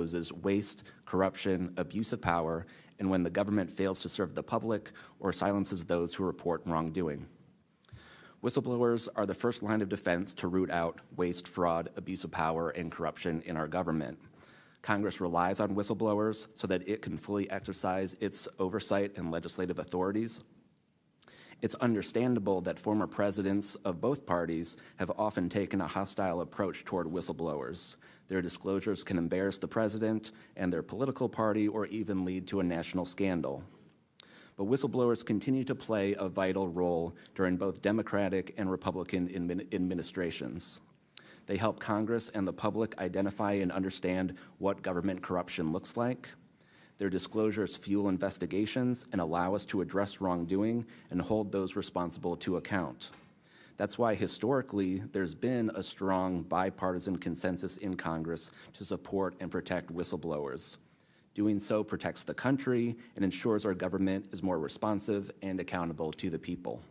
exposes waste, corruption, abuse of power, and when the government fails to serve the public or silences those who report wrongdoing. Whistleblowers are the first line of defense to root out waste, fraud, abuse of power, and corruption in our government. Congress relies on whistleblowers so that it can fully exercise its oversight and legislative authorities. It's understandable that former presidents of both parties have often taken a hostile approach toward whistleblowers. Their disclosures can embarrass the president and their political party or even lead to a national scandal. But whistleblowers continue to play a vital role during both Democratic and Republican administrations. They help Congress and the public identify and understand what government corruption looks like. Their disclosures fuel investigations and allow us to address wrongdoing and hold those responsible to account. That's why historically there's been a strong bipartisan consensus in Congress to support and protect whistleblowers. Doing so protects the country and ensures our government is more responsive and accountable to the people.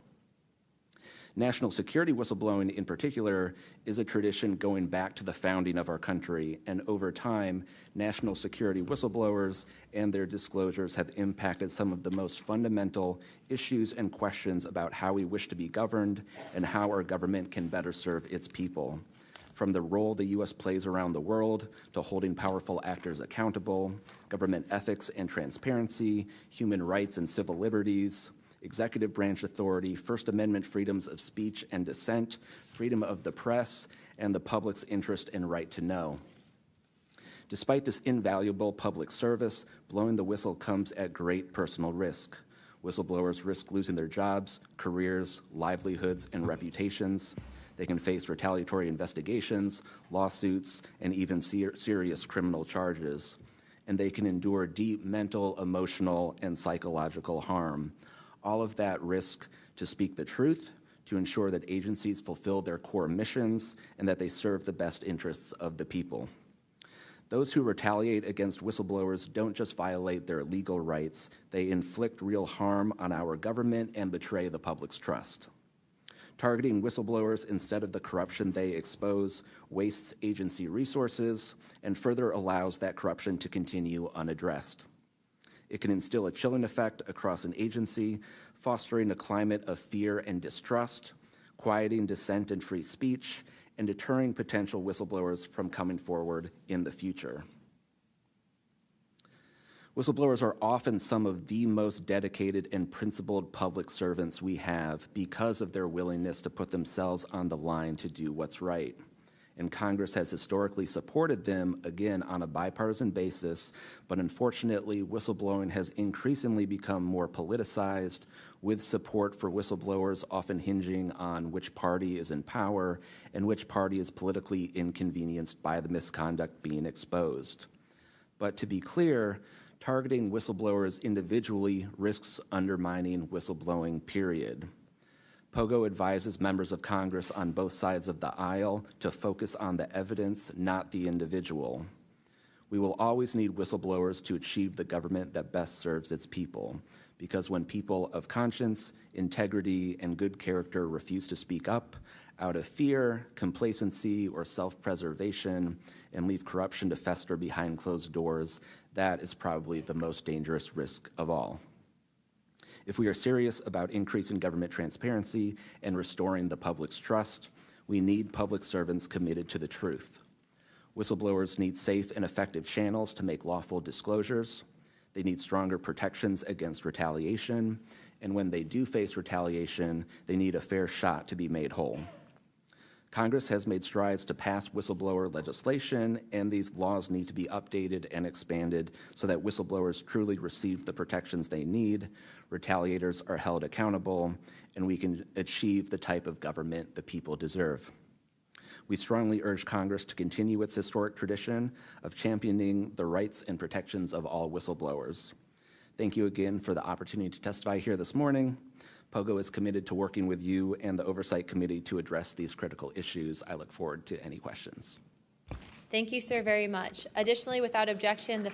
National security whistleblowing in particular is a tradition going back to the founding of our country, and over time, national security whistleblowers and their disclosures have impacted some of the most fundamental issues and questions about how we wish to be governed and how our government can better serve its people. From the role the U.S. plays around the world to holding powerful actors accountable, government ethics and transparency, human rights and civil liberties, executive branch authority, First Amendment freedoms of speech and dissent, freedom of the press, and the public's interest and right to know. Despite this invaluable public service, blowing the whistle comes at great personal risk. Whistleblowers risk losing their jobs, careers, livelihoods, and reputations. They can face retaliatory investigations, lawsuits, and even serious criminal charges. And they can endure deep mental, emotional, and psychological harm. All of that risk to speak the truth, to ensure that agencies fulfill their core missions, and that they serve the best interests of the people. Those who retaliate against whistleblowers don't just violate their legal rights, they inflict real harm on our government and betray the public's trust. Targeting whistleblowers instead of the corruption they expose wastes agency resources and further allows that corruption to continue unaddressed. It can instill a chilling effect across an agency, fostering a climate of fear and distrust, quieting dissent and free speech, and deterring potential whistleblowers from coming forward in the future. Whistleblowers are often some of the most dedicated and principled public servants we have because of their willingness to put themselves on the line to do what's right. And Congress has historically supported them, again, on a bipartisan basis, but unfortunately, whistleblowing has increasingly become more politicized, with support for whistleblowers often hinging on which party is in power and which party is politically inconvenienced by the misconduct being exposed. But to be clear, targeting whistleblowers individually risks undermining whistleblowing, period. POGO advises members of Congress on both sides of the aisle to focus on the evidence, not the individual. We will always need whistleblowers to achieve the government that best serves its people, because when people of conscience, integrity, and good character refuse to speak up out of fear, complacency, or self-preservation, and leave corruption to fester behind closed doors, that is probably the most dangerous risk of all. If we are serious about increasing government transparency and restoring the public's trust, we need public servants committed to the truth. Whistleblowers need safe and effective channels to make lawful disclosures. They need stronger protections against retaliation, and when they do face retaliation, they need a fair shot to be made whole. Congress has made strides to pass whistleblower legislation, and these laws need to be updated and expanded so that whistleblowers truly receive the protections they need, retaliators are held accountable, and we can achieve the type of government the people deserve. We strongly urge Congress to continue its historic tradition of championing the rights and protections of all whistleblowers. Thank you again for the opportunity to testify here this morning. POGO is committed to working with you and the Oversight Committee to address these critical issues. I look forward to any questions. Thank you, sir, very much. Additionally, without objection,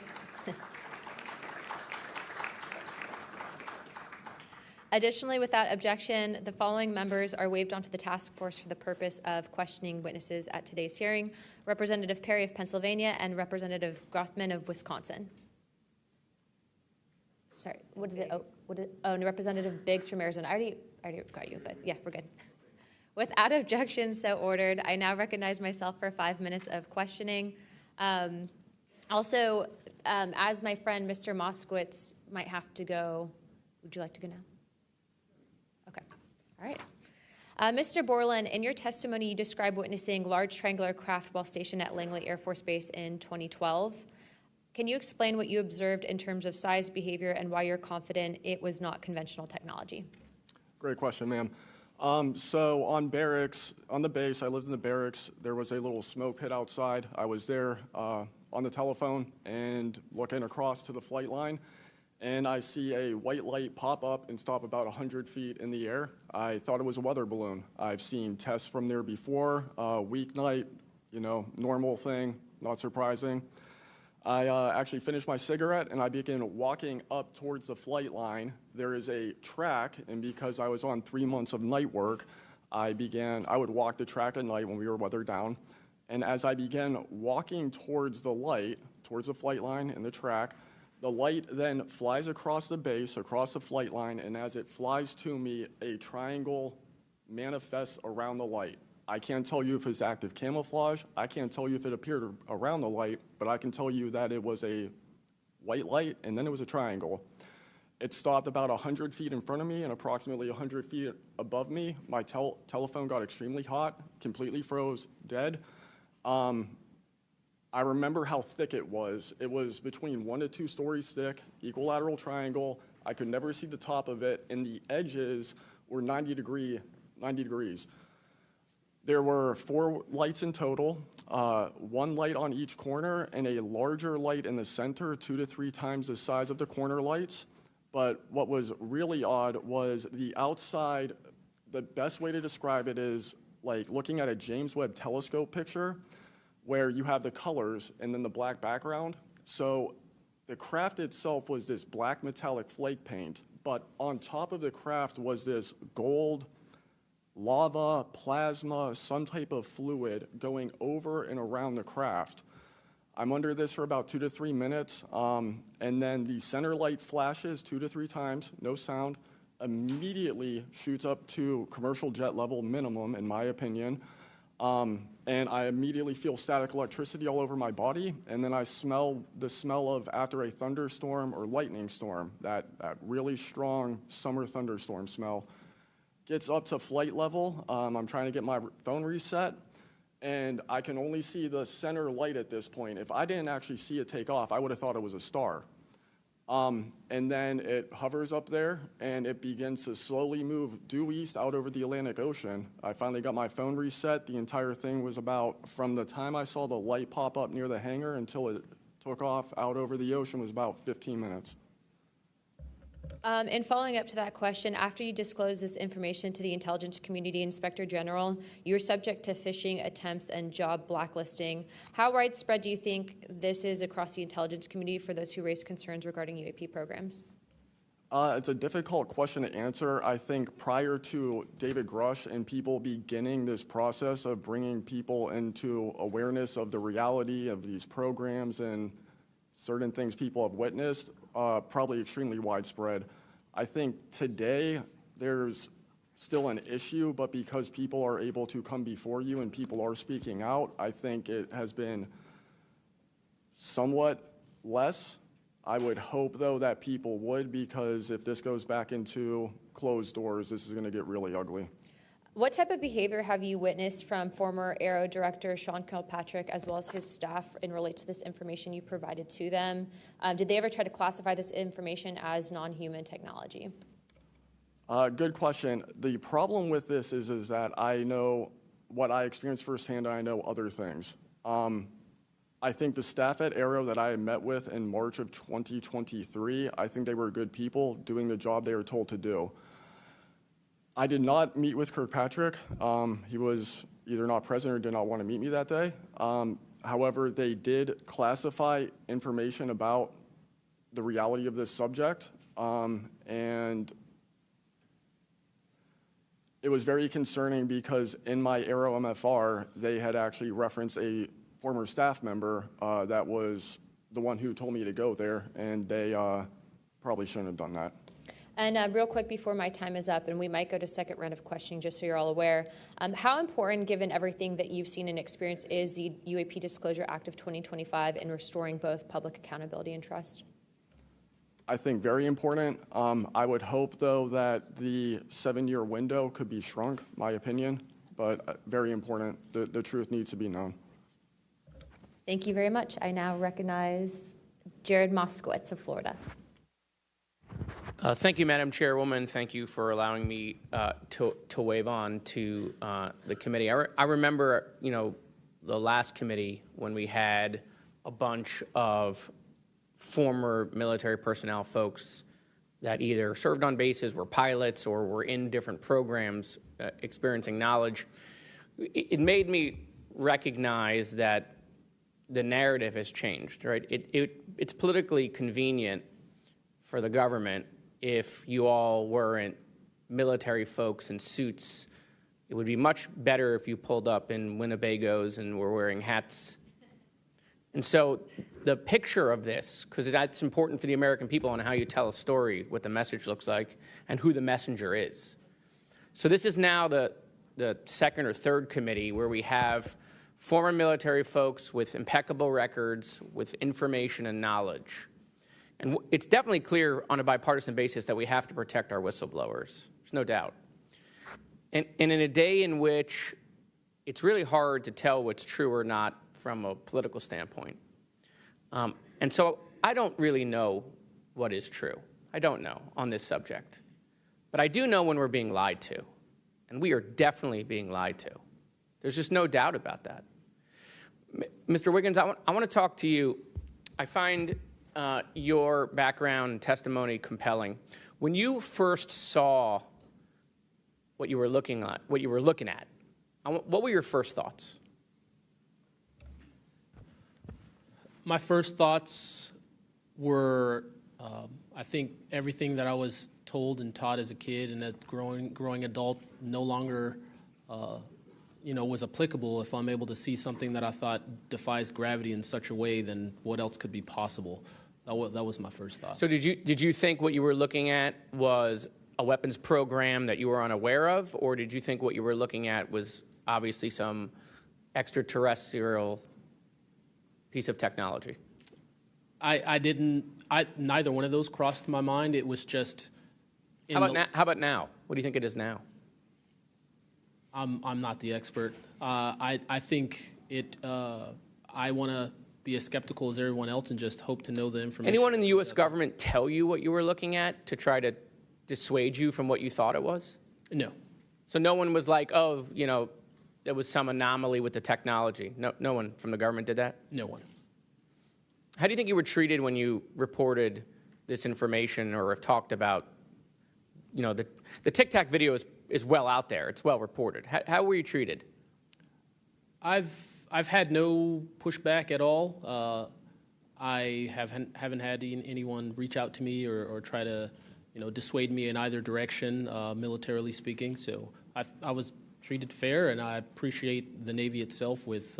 Additionally, without objection, the following members are waived onto the task force for the purpose of questioning witnesses at today's hearing: Representative Perry of Pennsylvania and Representative Grothman of Wisconsin. Sorry, what is it? Oh, no, Representative Biggs from Arizona. I already got you, but yeah, we're good. Without objection, so ordered. I now recognize myself for 5 minutes of questioning. Also, as my friend Mr. Moskowitz might have to go, would you like to go now? Okay, all right. Mr. Borland, in your testimony, you described witnessing large triangular craft while stationed at Langley Air Force Base in 2012. Can you explain what you observed in terms of size, behavior, and why you're confident it was not conventional technology? Great question, ma'am. So on the base, I lived in the barracks. There was a little smoke pit outside. I was there on the telephone and looking across to the flight line, and I see a white light pop up and stop about 100 feet in the air. I thought it was a weather balloon. I've seen tests from there before, weeknight, normal thing, not surprising. I actually finished my cigarette, and I began walking up towards the flight line. There is a track, and because I was on 3 months of night work, I would walk the track at night when we were weathered down. And as I began walking towards the flight line and the track, the light then flies across the base, across the flight line, and as it flies to me, a triangle manifests around the light. I can't tell you if it's active camouflage. I can't tell you if it appeared around the light, but I can tell you that it was a white light, and then it was a triangle. It stopped about 100 feet in front of me and approximately 100 feet above me. My telephone got extremely hot, completely froze, dead. I remember how thick it was. It was between 1 to 2 stories thick, equilateral triangle. I could never see the top of it, and the edges were 90 degrees. There were 4 lights in total, 1 light on each corner and a larger light in the center, 2 to 3 times the size of the corner lights. But what was really odd was the outside. The best way to describe it is like looking at a James Webb telescope picture where you have the colors and then the black background. So the craft itself was this black metallic flake paint, but on top of the craft was this gold, lava, plasma, some type of fluid going over and around the craft. I'm under this for about 2 to 3 minutes, and then the center light flashes 2 to 3 times, no sound, immediately shoots up to commercial jet level minimum, in my opinion, and I immediately feel static electricity all over my body, and then I smell the smell of after a thunderstorm or lightning storm, that really strong summer thunderstorm smell. Gets up to flight level. I'm trying to get my phone reset, and I can only see the center light at this point. If I didn't actually see it take off, I would have thought it was a star. And then it hovers up there, and it begins to slowly move due east out over the Atlantic Ocean. I finally got my phone reset. The entire thing was about, from the time I saw the light pop up near the hangar until it took off out over the ocean, was about 15 minutes. And following up to that question, after you disclosed this information to the intelligence community, Inspector General, you're subject to phishing attempts and job blacklisting. How widespread do you think this is across the intelligence community for those who raise concerns regarding UAP programs? It's a difficult question to answer. I think prior to David Grush and people beginning this process of bringing people into awareness of the reality of these programs and certain things people have witnessed, probably extremely widespread. I think today there's still an issue, but because people are able to come before you and people are speaking out, I think it has been somewhat less. I would hope, though, that people would, because if this goes back into closed doors, this is going to get really ugly. What type of behavior have you witnessed from former Aero Director Sean Kilpatrick as well as his staff in relate to this information you provided to them? Did they ever try to classify this information as non-human technology? Good question. The problem with this is that I know what I experienced firsthand, and I know other things. I think the staff at Aero that I met with in March of 2023, I think they were good people doing the job they were told to do. I did not meet with Kirkpatrick. He was either not present or did not want to meet me that day. However, they did classify information about the reality of this subject, and it was very concerning because in my Aero MFR, they had actually referenced a former staff member that was the one who told me to go there, and they probably shouldn't have done that. And real quick before my time is up, and we might go to second round of questioning just so you're all aware, how important, given everything that you've seen and experienced, is the UAP Disclosure Act of 2025 in restoring both public accountability and trust? I think very important. I would hope, though, that the 7-year window could be shrunk, my opinion, but very important. The truth needs to be known. Thank you very much. I now recognize Jared Moskowitz of Florida. Thank you, Madam Chairwoman. Thank you for allowing me to wave on to the committee. I remember, the last committee when we had a bunch of former military personnel folks that either served on bases, were pilots, or were in different programs experiencing knowledge. It made me recognize that the narrative has changed, right? It's politically convenient for the government if you all weren't military folks in suits. It would be much better if you pulled up in Winnebagos and were wearing hats. And so the picture of this, because that's important for the American people on how you tell a story, what the message looks like, and who the messenger is. So this is now the second or third committee where we have former military folks with impeccable records, with information and knowledge. And it's definitely clear on a bipartisan basis that we have to protect our whistleblowers. There's no doubt. And in a day in which it's really hard to tell what's true or not from a political standpoint. And so I don't really know what is true. I don't know on this subject. But I do know when we're being lied to. And we are definitely being lied to. There's just no doubt about that. Mr. Wiggins, I want to talk to you. I find your background and testimony compelling. When you first saw what you were looking at, what were your first thoughts? My first thoughts were, I think everything that I was told and taught as a kid and as growing adult no longer, was applicable. If I'm able to see something that I thought defies gravity in such a way, then what else could be possible? That was my first thought. So did you think what you were looking at was a weapons program that you were unaware of, or did you think what you were looking at was obviously some extraterrestrial piece of technology? Neither one of those crossed my mind. It was just. How about now? What do you think it is now? I'm not the expert. I think it. I want to be as skeptical as everyone else and just hope to know the information. Anyone in the U.S. government tell you what you were looking at to try to dissuade you from what you thought it was? No. So no one was like, oh, there was some anomaly with the technology. No one from the government did that? No one. How do you think you were treated when you reported this information or have talked about, the Tic Tac video is well out there. It's well reported. How were you treated? I've had no pushback at all. I haven't had anyone reach out to me or try to, dissuade me in either direction, militarily speaking. So I was treated fair, and I appreciate the Navy itself with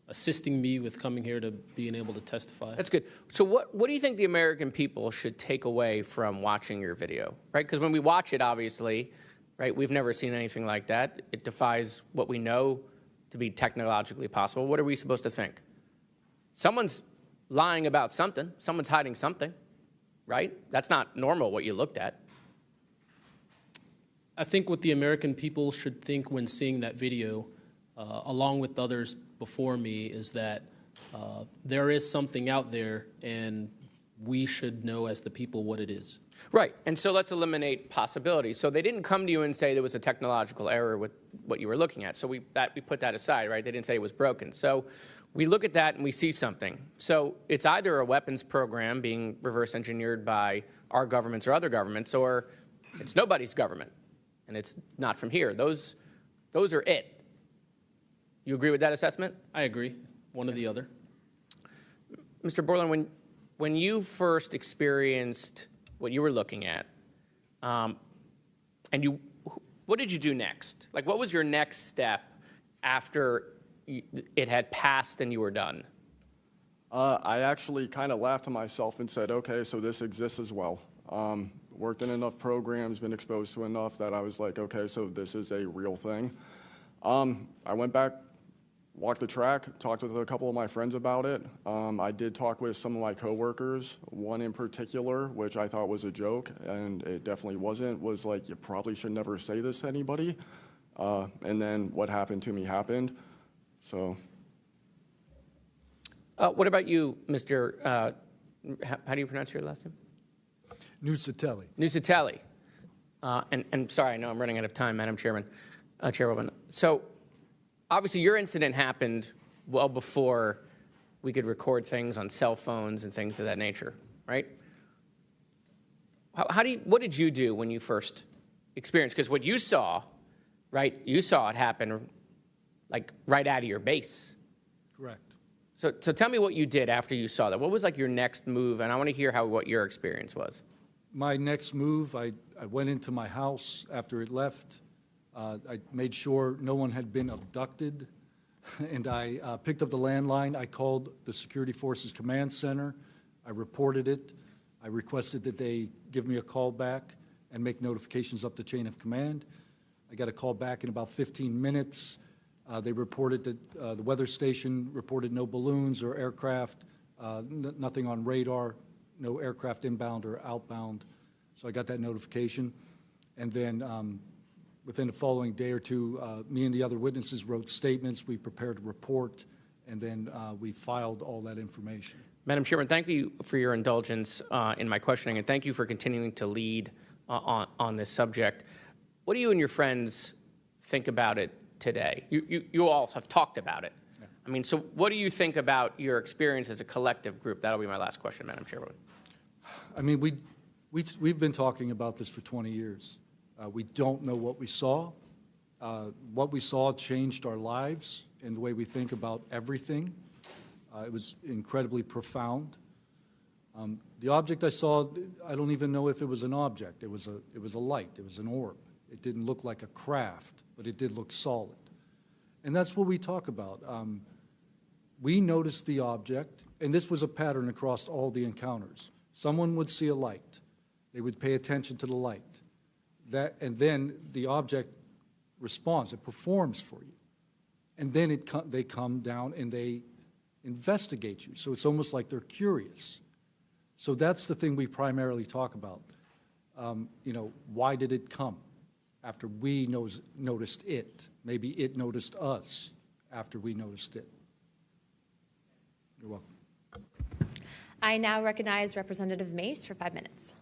assisting me with coming here to being able to testify. That's good. So what do you think the American people should take away from watching your video, right? Because when we watch it, obviously, right, we've never seen anything like that. It defies what we know to be technologically possible. What are we supposed to think? Someone's lying about something. Someone's hiding something, right? That's not normal what you looked at. I think what the American people should think when seeing that video, along with others before me, is that there is something out there, and we should know as the people what it is. Right, and so let's eliminate possibilities. So they didn't come to you and say there was a technological error with what you were looking at. So we put that aside, right? They didn't say it was broken. So we look at that and we see something. So it's either a weapons program being reverse engineered by our governments or other governments, or it's nobody's government, and it's not from here. Those are it. You agree with that assessment? I agree. One or the other. Mr. Borland, when you first experienced what you were looking at, and what did you do next? Like, what was your next step after it had passed and you were done? I actually kind of laughed to myself and said, okay, so this exists as well. Worked in enough programs, been exposed to enough that I was like, okay, so this is a real thing. I went back, walked the track, talked with a couple of my friends about it. I did talk with some of my coworkers, one in particular, which I thought was a joke, and it definitely wasn't, was like, you probably should never say this to anybody. And then what happened to me happened, so. What about you, Mr. How do you pronounce your last name? Nusatelli. Nusatelli. And sorry, I know I'm running out of time, Madam Chairwoman. So obviously your incident happened well before we could record things on cell phones and things of that nature, right? What did you do when you first experienced? Because what you saw, right, you saw it happen like right out of your base. Correct. So tell me what you did after you saw that. What was like your next move? And I want to hear what your experience was. My next move, I went into my house after it left. I made sure no one had been abducted, and I picked up the landline. I called the Security Forces Command Center. I reported it. I requested that they give me a call back and make notifications up the chain of command. I got a call back in about 15 minutes. They reported that the weather station reported no balloons or aircraft, nothing on radar, no aircraft inbound or outbound. So I got that notification. And then within the following day or two, me and the other witnesses wrote statements. We prepared a report, and then we filed all that information. Madam Chairman, thank you for your indulgence in my questioning, and thank you for continuing to lead on this subject. What do you and your friends think about it today? You all have talked about it. Yeah. I mean, so what do you think about your experience as a collective group? That'll be my last question, Madam Chairwoman. I mean, we've been talking about this for 20 years. We don't know what we saw. What we saw changed our lives and the way we think about everything. It was incredibly profound. The object I saw, I don't even know if it was an object. It was a light. It was an orb. It didn't look like a craft, but it did look solid. And that's what we talk about. We noticed the object, and this was a pattern across all the encounters. Someone would see a light. They would pay attention to the light. And then the object responds. It performs for you. And then they come down and they investigate you. So it's almost like they're curious. So that's the thing we primarily talk about. Why did it come after we noticed it? Maybe it noticed us after we noticed it. You're welcome. I now recognize Representative Mace for 5 minutes.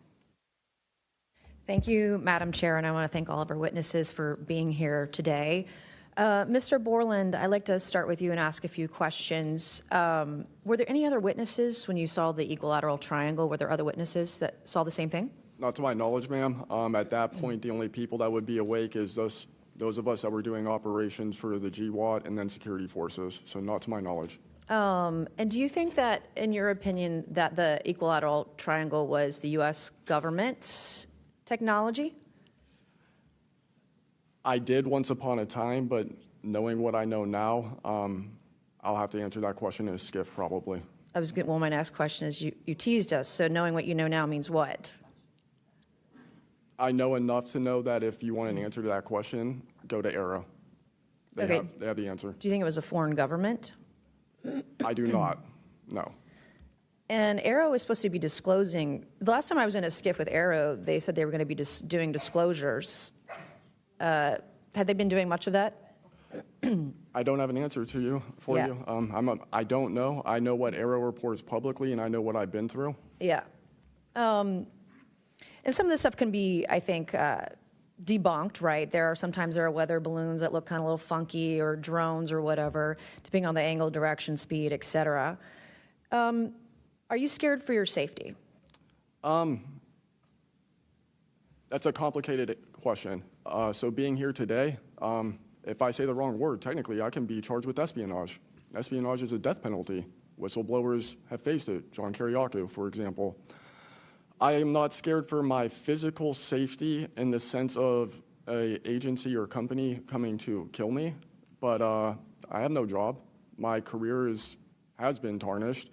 Thank you, Madam Chair, and I want to thank all of our witnesses for being here today. Mr. Borland, I'd like to start with you and ask a few questions. Were there any other witnesses when you saw the equilateral triangle? Were there other witnesses that saw the same thing? Not to my knowledge, ma'am. At that point, the only people that would be awake is those of us that were doing operations for the GWAT and then security forces, so not to my knowledge. And do you think that, in your opinion, that the equilateral triangle was the U.S. government's technology? I did once upon a time, but knowing what I know now, I'll have to answer that question in a skiff probably. Well, my next question is, you teased us, so knowing what you know now means what? I know enough to know that if you want an answer to that question, go to Arrow. They have the answer. Do you think it was a foreign government? I do not, no. And Arrow was supposed to be disclosing. The last time I was in a skiff with Arrow, they said they were going to be doing disclosures. Had they been doing much of that? I don't have an answer to you you. I don't know. I know what Arrow reports publicly, and I know what I've been through. Yeah. And some of this stuff can be, I think, debunked, right? Sometimes there are weather balloons that look kind of a little funky, or drones or whatever, depending on the angle, direction, speed, et cetera. Are you scared for your safety? That's a complicated question. So being here today, if I say the wrong word, technically I can be charged with espionage. Espionage is a death penalty. Whistleblowers have faced it. John Kiriakou, for example. I am not scared for my physical safety in the sense of a agency or company coming to kill me, but I have no job. My career has been tarnished.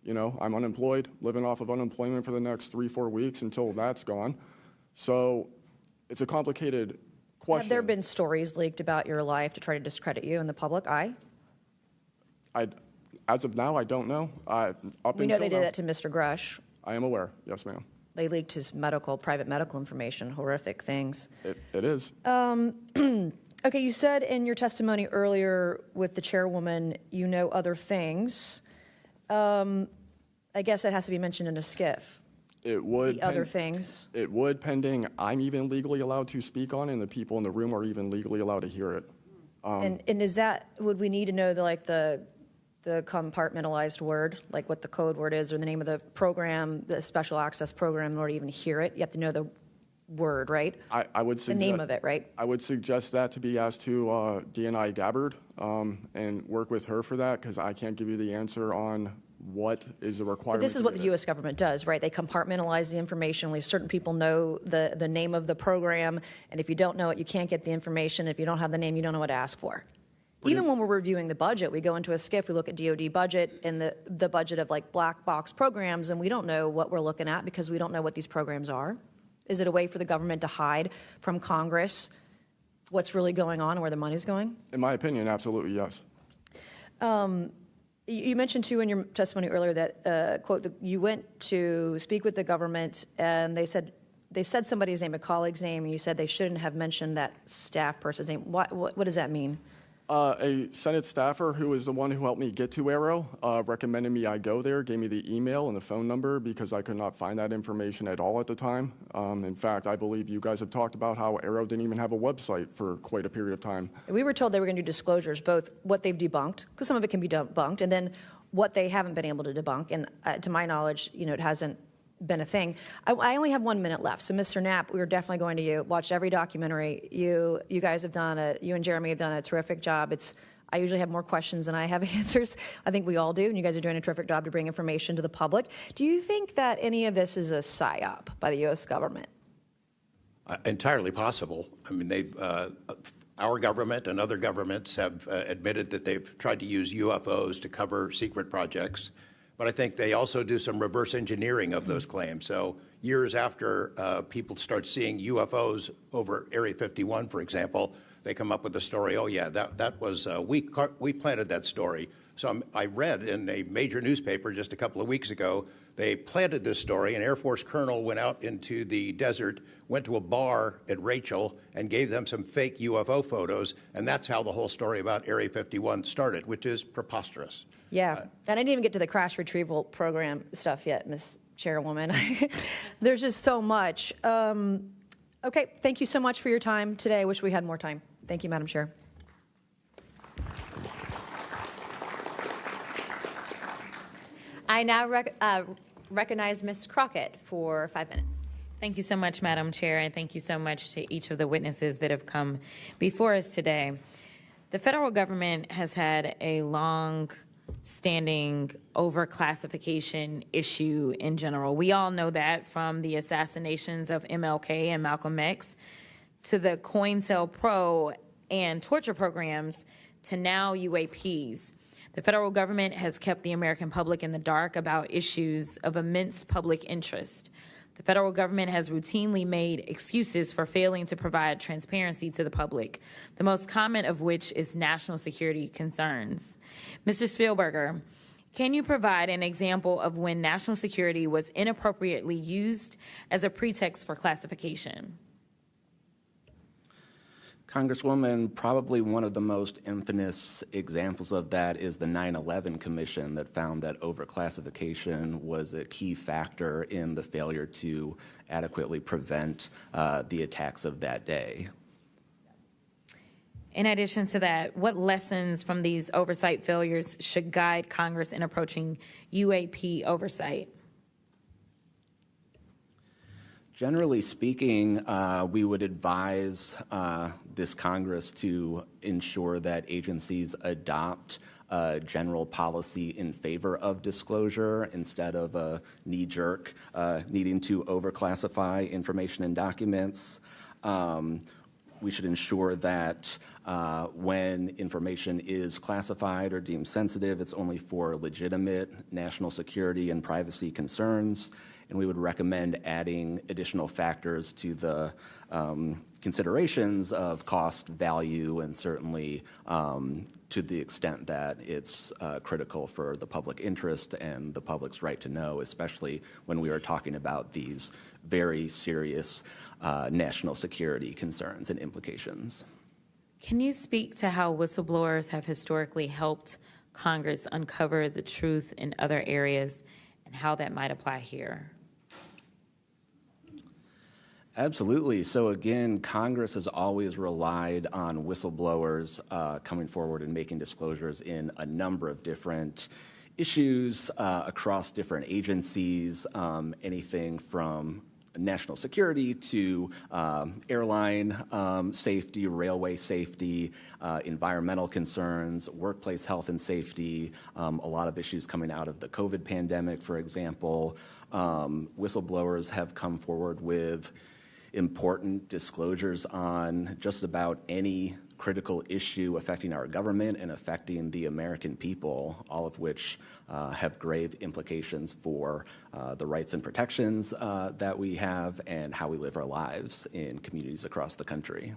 You know, I'm unemployed, living off of unemployment for the next 3-4 weeks until that's gone. So it's a complicated question. Have there been stories leaked about your life to try to discredit you in the public eye? As of now, I don't know. We know they did that to Mr. Grush. I am aware. Yes, ma'am. They leaked his private medical information, horrific things. It is. Okay, you said in your testimony earlier with the chairwoman, you know other things. I guess that has to be mentioned in a skiff. It would. The other things. It would, pending I'm even legally allowed to speak on, and the people in the room are even legally allowed to hear it. And is that, would we need to know the compartmentalized word, like what the code word is or the name of the program, the special access program, in order to even hear it? You have to know the word, right? I would suggest the name of it, right? I would suggest that to be asked to DNI Gabbard and work with her for that, because I can't give you the answer on what is the requirement. But this is what the U.S. government does, right? They compartmentalize the information. Only certain people know the name of the program, and if you don't know it, you can't get the information. If you don't have the name, you don't know what to ask for. Even when we're reviewing the budget, we go into a SCIF, we look at DOD budget and the budget of like black box programs, and we don't know what we're looking at because we don't know what these programs are. Is it a way for the government to hide from Congress what's really going on and where the money's going? In my opinion, absolutely, yes. You mentioned, too, in your testimony earlier that, quote, you went to speak with the government and they said somebody's name, a colleague's name, and you said they shouldn't have mentioned that staff person's name. What does that mean? A Senate staffer who is the one who helped me get to Arrow recommended me I go there, gave me the email and the phone number because I could not find that information at all at the time. In fact, I believe you guys have talked about how Arrow didn't even have a website for quite a period of time. We were told they were going to do disclosures, both what they've debunked, because some of it can be debunked, and then what they haven't been able to debunk. And to my knowledge, it hasn't been a thing. I only have 1 minute left, so Mr. Knapp, we are definitely going to you. Watch every documentary. You guys have done you and Jeremy have done a terrific job. I usually have more questions than I have answers. I think we all do, and you guys are doing a terrific job to bring information to the public. Do you think that any of this is a psyop by the U.S. government? Entirely possible. I mean, our government and other governments have admitted that they've tried to use UFOs to cover secret projects. But I think they also do some reverse engineering of those claims. So years after people start seeing UFOs over Area 51, for example, they come up with the story, oh, yeah, that was, we planted that story. So I read in a major newspaper just a couple of weeks ago, they planted this story. An Air Force colonel went out into the desert, went to a bar at Rachel, and gave them some fake UFO photos. And that's how the whole story about Area 51 started, which is preposterous. Yeah, and I didn't even get to the crash retrieval program stuff yet, Ms. Chairwoman. There's just so much. Okay, thank you so much for your time today. I wish we had more time. Thank you, Madam Chair. I now recognize Ms. Crockett for 5 minutes. Thank you so much, Madam Chair, and thank you so much to each of the witnesses that have come before us today. The federal government has had a long-standing overclassification issue in general. We all know that, from the assassinations of MLK and Malcolm X to the COINTELPRO and torture programs to now UAPs. The federal government has kept the American public in the dark about issues of immense public interest. The federal government has routinely made excuses for failing to provide transparency to the public, the most common of which is national security concerns. Mr. Spielberger, can you provide an example of when national security was inappropriately used as a pretext for classification? Congresswoman, probably one of the most infamous examples of that is the 9/11 Commission that found that overclassification was a key factor in the failure to adequately prevent the attacks of that day. In addition to that, what lessons from these oversight failures should guide Congress in approaching UAP oversight? Generally speaking, we would advise this Congress to ensure that agencies adopt a general policy in favor of disclosure instead of a knee-jerk needing to overclassify information and documents. we should ensure that when information is classified or deemed sensitive, it's only for legitimate national security and privacy concerns. And we would recommend adding additional factors to the considerations of cost, value, and certainly to the extent that it's critical for the public interest and the public's right to know, especially when we are talking about these very serious national security concerns and implications. Can you speak to how whistleblowers have historically helped Congress uncover the truth in other areas and how that might apply here? Absolutely. So again, Congress has always relied on whistleblowers coming forward and making disclosures in a number of different issues across different agencies, anything from national security to airline safety, railway safety, environmental concerns, workplace health and safety, a lot of issues coming out of the COVID pandemic, for example. Whistleblowers have come forward with important disclosures on just about any critical issue affecting our government and affecting the American people, all of which have grave implications for the rights and protections that we have and how we live our lives in communities across the country.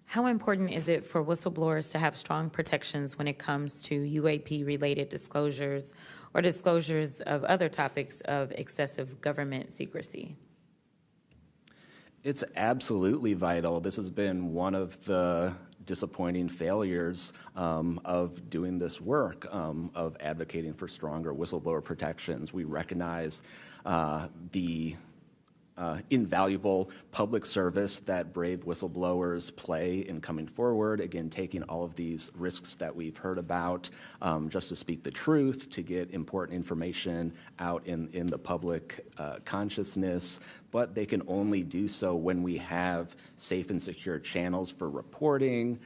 How important is it for whistleblowers to have strong protections when it comes to UAP-related disclosures or disclosures of other topics of excessive government secrecy? It's absolutely vital. This has been one of the disappointing failures of doing this work, of advocating for stronger whistleblower protections. We recognize the invaluable public service that brave whistleblowers play in coming forward, again, taking all of these risks that we've heard about just to speak the truth, to get important information out in the public consciousness, but they can only do so when we have safe and secure channels for reporting,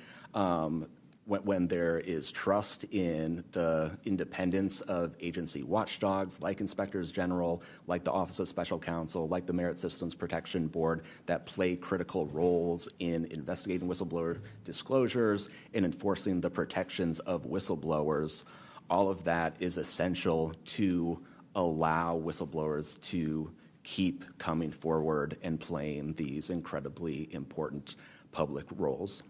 when there is trust in the independence of agency watchdogs like inspectors general, like the Office of Special Counsel, like the Merit Systems Protection Board, that play critical roles in investigating whistleblower disclosures and enforcing the protections of whistleblowers. All of that is essential to allow whistleblowers to keep coming forward and playing these incredibly important public roles.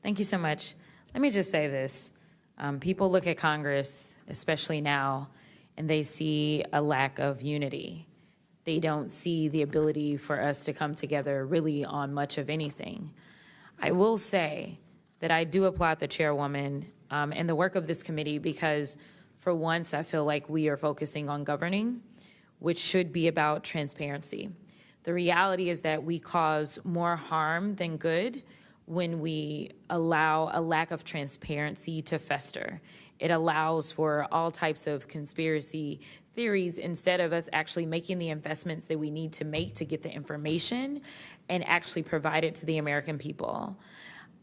Thank you so much. Let me just say this. People look at Congress, especially now, and they see a lack of unity. They don't see the ability for us to come together really on much of anything. I will say that I do applaud the chairwoman and the work of this committee because for once I feel like we are focusing on governing, which should be about transparency. The reality is that we cause more harm than good when we allow a lack of transparency to fester. It allows for all types of conspiracy theories instead of us actually making the investments that we need to make to get the information and actually provide it to the American people.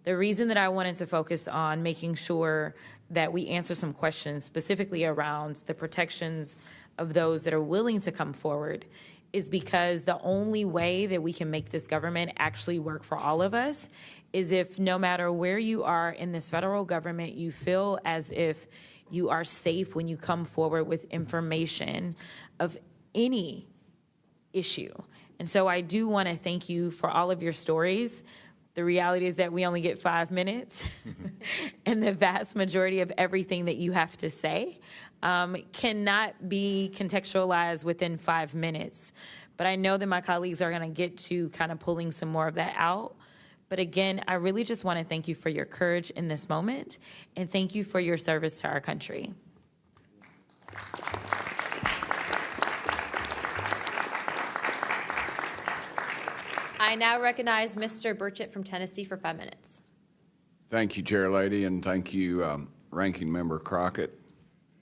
The reason that I wanted to focus on making sure that we answer some questions specifically around the protections of those that are willing to come forward is because the only way that we can make this government actually work for all of us is if no matter where you are in this federal government, you feel as if you are safe when you come forward with information of any issue. And so I do want to thank you for all of your stories. The reality is that we only get 5 minutes, and the vast majority of everything that you have to say cannot be contextualized within 5 minutes. But I know that my colleagues are going to get to kind of pulling some more of that out. But again, I really just want to thank you for your courage in this moment, and thank you for your service to our country. I now recognize Mr. Burchett from Tennessee for 5 minutes. Thank you, Chair Lady, and thank you, Ranking Member Crockett.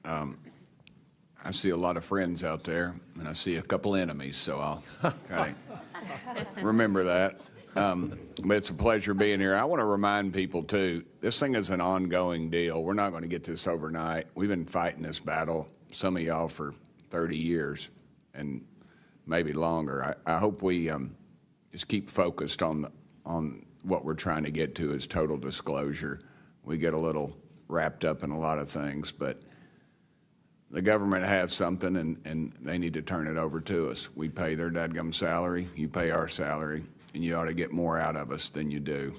I see a lot of friends out there, and I see a couple enemies, so I'll kind of remember that. But it's a pleasure being here. I want to remind people, too, this thing is an ongoing deal. We're not going to get this overnight. We've been fighting this battle, some of y'all, for 30 years and maybe longer. I hope we just keep focused on what we're trying to get to is total disclosure. We get a little wrapped up in a lot of things, but the government has something, and they need to turn it over to us. We pay their dadgum salary, you pay our salary, and you ought to get more out of us than you do.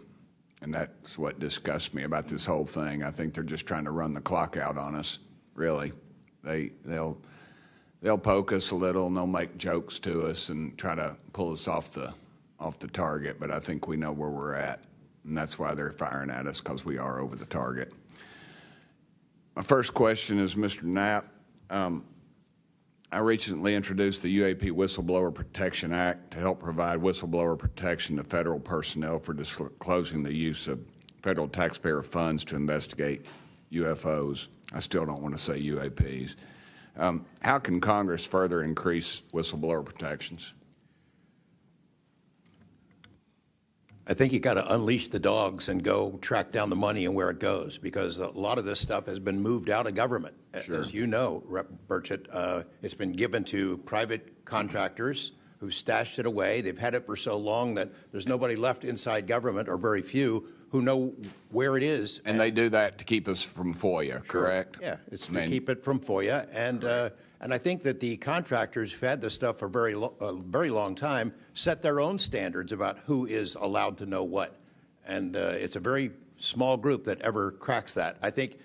And that's what disgusts me about this whole thing. I think they're just trying to run the clock out on us, really. They'll poke us a little, and they'll make jokes to us and try to pull us off the target, but I think we know where we're at, and that's why they're firing at us, because we are over the target. My first question is, Mr. Knapp, I recently introduced the UAP Whistleblower Protection Act to help provide whistleblower protection to federal personnel for disclosing the use of federal taxpayer funds to investigate UFOs. I still don't want to say UAPs. How can Congress further increase whistleblower protections? I think you got to unleash the dogs and go track down the money and where it goes, because a lot of this stuff has been moved out of government. Sure. As you know, Rep. Burchett, it's been given to private contractors who've stashed it away. They've had it for so long that there's nobody left inside government, or very few, who know where it is. And they do that to keep us from FOIA, correct? Yeah, it's to keep it from FOIA. And I think that the contractors who've had this stuff for a very long time set their own standards about who is allowed to know what. And it's a very small group that ever cracks that. I think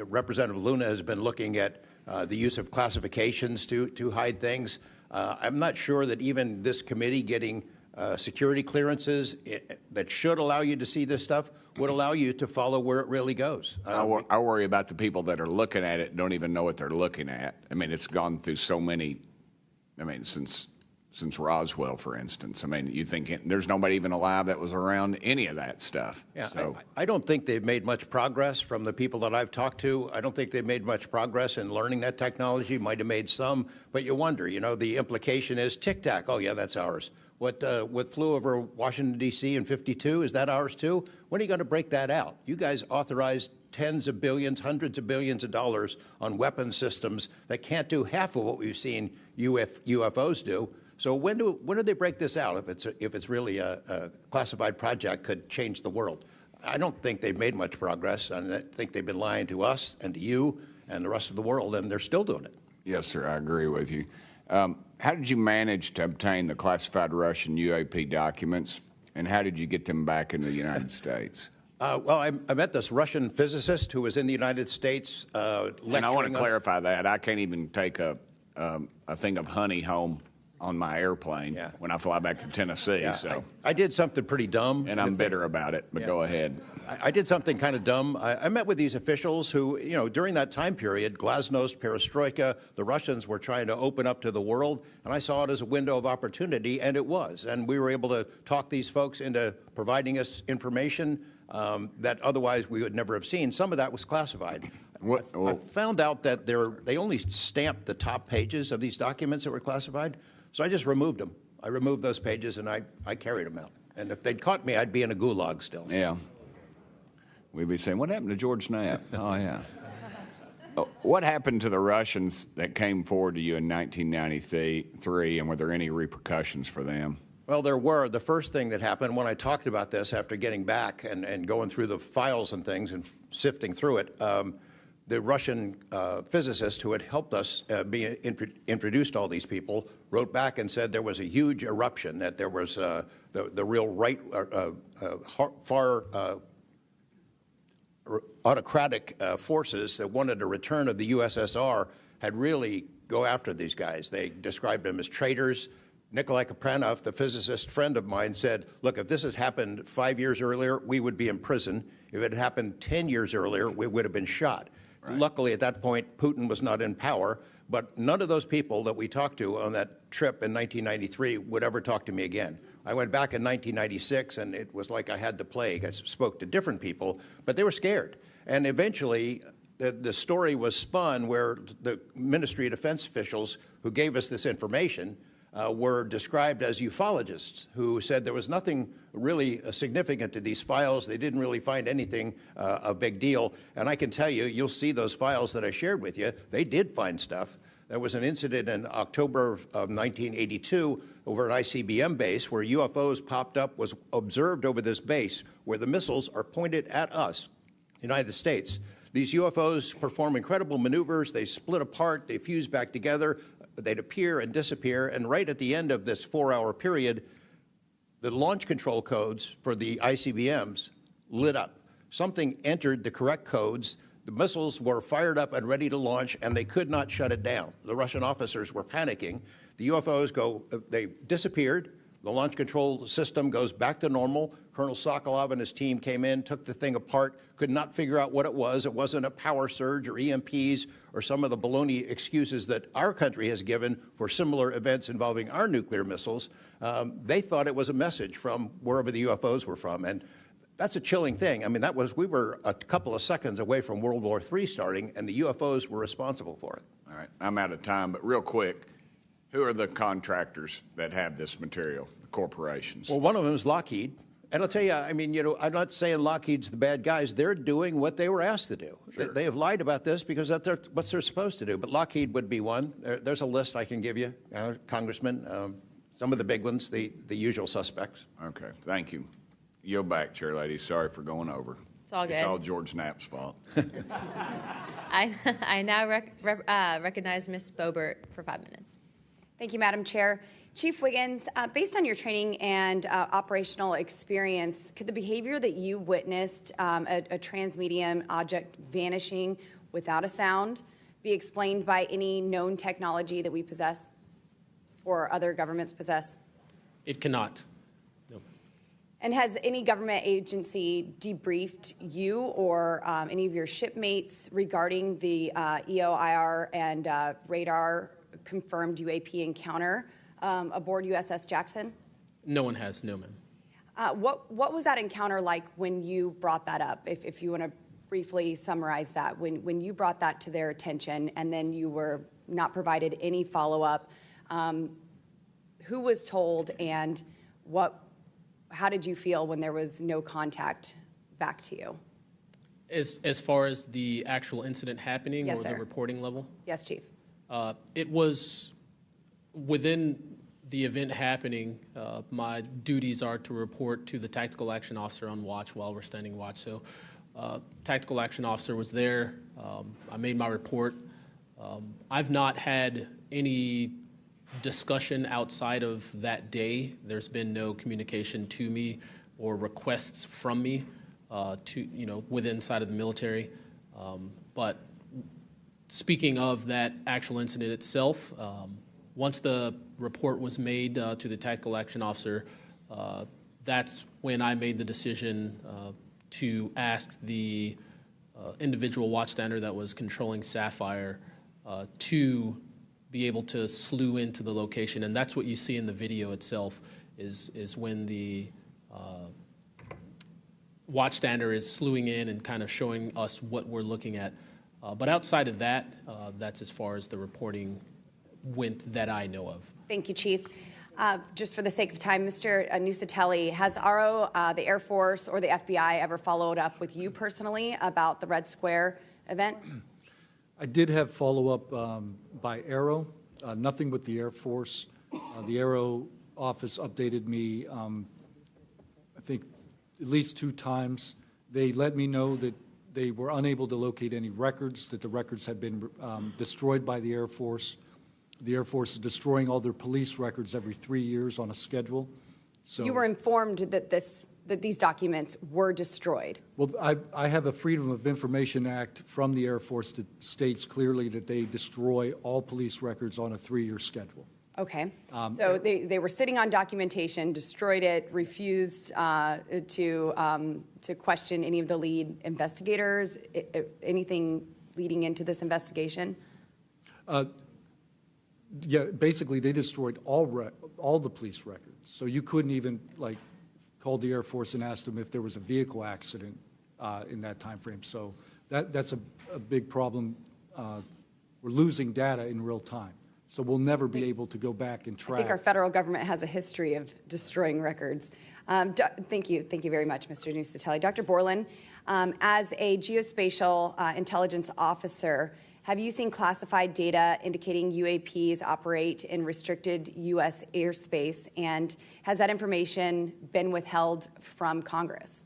Representative Luna has been looking at the use of classifications to hide things. I'm not sure that even this committee getting security clearances that should allow you to see this stuff would allow you to follow where it really goes. I worry about the people that are looking at it and don't even know what they're looking at. I mean, it's gone through so many, since Roswell, for instance. I mean, you think there's nobody even alive that was around any of that stuff. Yeah, so. I don't think they've made much progress from the people that I've talked to. I don't think they've made much progress in learning that technology. Might have made some, but you wonder, the implication is tic-tac. Oh, yeah, that's ours. What flew over Washington, D.C. in '52, is that ours too? When are you going to break that out? You guys authorized tens of billions, hundreds of billions of dollars on weapon systems that can't do half of what we've seen UFOs do. So when do they break this out if it's really a classified project could change the world? I don't think they've made much progress, and I think they've been lying to us and to you and the rest of the world, and they're still doing it. Yes, sir, I agree with you. How did you manage to obtain the classified Russian UAP documents, and how did you get them back in the United States? Well, I met this Russian physicist who was in the United States lecturing. And I want to clarify that. I can't even take a thing of honey home on my airplane when I fly back to Tennessee. Yeah, so I did something pretty dumb. And I'm bitter about it, but go ahead. I did something kind of dumb. I met with these officials who, during that time period, glasnost, perestroika, the Russians were trying to open up to the world, and I saw it as a window of opportunity, and it was. And we were able to talk these folks into providing us information that otherwise we would never have seen. Some of that was classified. I found out that they only stamped the top pages of these documents that were classified, so I just removed them. I removed those pages, and I carried them out. And if they'd caught me, I'd be in a gulag still. Yeah. We'd be saying, what happened to George Knapp? Oh, yeah. What happened to the Russians that came forward to you in 1993, and were there any repercussions for them? Well, there were. The first thing that happened when I talked about this after getting back and going through the files and things and sifting through it, the Russian physicist who had helped us be introduced to all these people wrote back and said there was a huge eruption, that there was the real right, far autocratic forces that wanted a return of the USSR had really go after these guys. They described them as traitors. Nikolai Kapranov, the physicist friend of mine, said, look, if this had happened 5 years earlier, we would be in prison. If it had happened 10 years earlier, we would have been shot. Right. Luckily, at that point, Putin was not in power, but none of those people that we talked to on that trip in 1993 would ever talk to me again. I went back in 1996, and it was like I had the plague. I spoke to different people, but they were scared. And eventually, the story was spun where the Ministry of Defense officials who gave us this information were described as ufologists who said there was nothing really significant to these files. They didn't really find anything a big deal. And I can tell you, you'll see those files that I shared with you, they did find stuff. There was an incident in October of 1982 over an ICBM base where UFOs popped up, was observed over this base where the missiles are pointed at us, United States. These UFOs perform incredible maneuvers. They split apart, they fuse back together, they'd appear and disappear, and right at the end of this 4-hour period, the launch control codes for the ICBMs lit up. Something entered the correct codes. The missiles were fired up and ready to launch, and they could not shut it down. The Russian officers were panicking. The UFOs they disappeared. The launch control system goes back to normal. Colonel Sokolov and his team came in, took the thing apart, could not figure out what it was. It wasn't a power surge or EMPs or some of the baloney excuses that our country has given for similar events involving our nuclear missiles. They thought it was a message from wherever the UFOs were from. And that's a chilling thing. I mean, we were a couple of seconds away from World War III starting, and the UFOs were responsible for it. All right, I'm out of time, but real quick, who are the contractors that have this material, the corporations? Well, one of them is Lockheed. And I'll tell you, I mean, I'm not saying Lockheed's the bad guys. They're doing what they were asked to do. Sure. They have lied about this because that's what they're supposed to do. But Lockheed would be one. There's a list I can give you, Congressman. Some of the big ones, the usual suspects. Okay, thank you. Yield back, Chair Lady. Sorry for going over. It's all good. It's all George Knapp's fault. I now recognize Ms. Boebert for 5 minutes. Thank you, Madam Chair. Chief Wiggins, based on your training and operational experience, could the behavior that you witnessed, a transmedium object vanishing without a sound, be explained by any known technology that we possess or other governments possess? It cannot. No. And has any government agency debriefed you or any of your shipmates regarding the EOIR and radar confirmed UAP encounter aboard USS Jackson? No one has, no, ma'am. What was that encounter like when you brought that up? If you want to briefly summarize that, when you brought that to their attention and then you were not provided any follow-up, who was told and how did you feel when there was no contact back to you? As far as the actual incident happening, yes, or sir. the reporting level? Yes, Chief. It was within the event happening. My duties are to report to the tactical action officer on watch while we're standing watch. So tactical action officer was there. I made my report. I've not had any discussion outside of that day. There's been no communication to me or requests from me within inside of the military. But speaking of that actual incident itself, once the report was made to the tactical action officer, that's when I made the decision to ask the individual watchstander that was controlling Sapphire to be able to slew into the location. And that's what you see in the video itself, is when the watchstander is slewing in and kind of showing us what we're looking at. But outside of that, that's as far as the reporting went that I know of. Thank you, Chief. Just for the sake of time, Mr. Nusatelli, has RO, the Air Force, or the FBI ever followed up with you personally about the Red Square event? I did have follow-up by Aero, nothing with the Air Force. The Aero office updated me, I think, at least 2 times. They let me know that they were unable to locate any records, that the records had been destroyed by the Air Force. The Air Force is destroying all their police records every 3 years on a schedule. So You were informed that these documents were destroyed. Well, I have a Freedom of Information Act from the Air Force that states clearly that they destroy all police records on a 3-year schedule. Okay. So they were sitting on documentation, destroyed it, refused to question any of the lead investigators, anything leading into this investigation? Yeah, basically they destroyed all the police records. So you couldn't even call the Air Force and ask them if there was a vehicle accident in that time frame. So that's a big problem. We're losing data in real time. So we'll never be able to go back and track. I think our federal government has a history of destroying records. Thank you very much, Mr. Nusatelli. Dr. Borland, as a geospatial intelligence officer, have you seen classified data indicating UAPs operate in restricted U.S. airspace? And has that information been withheld from Congress?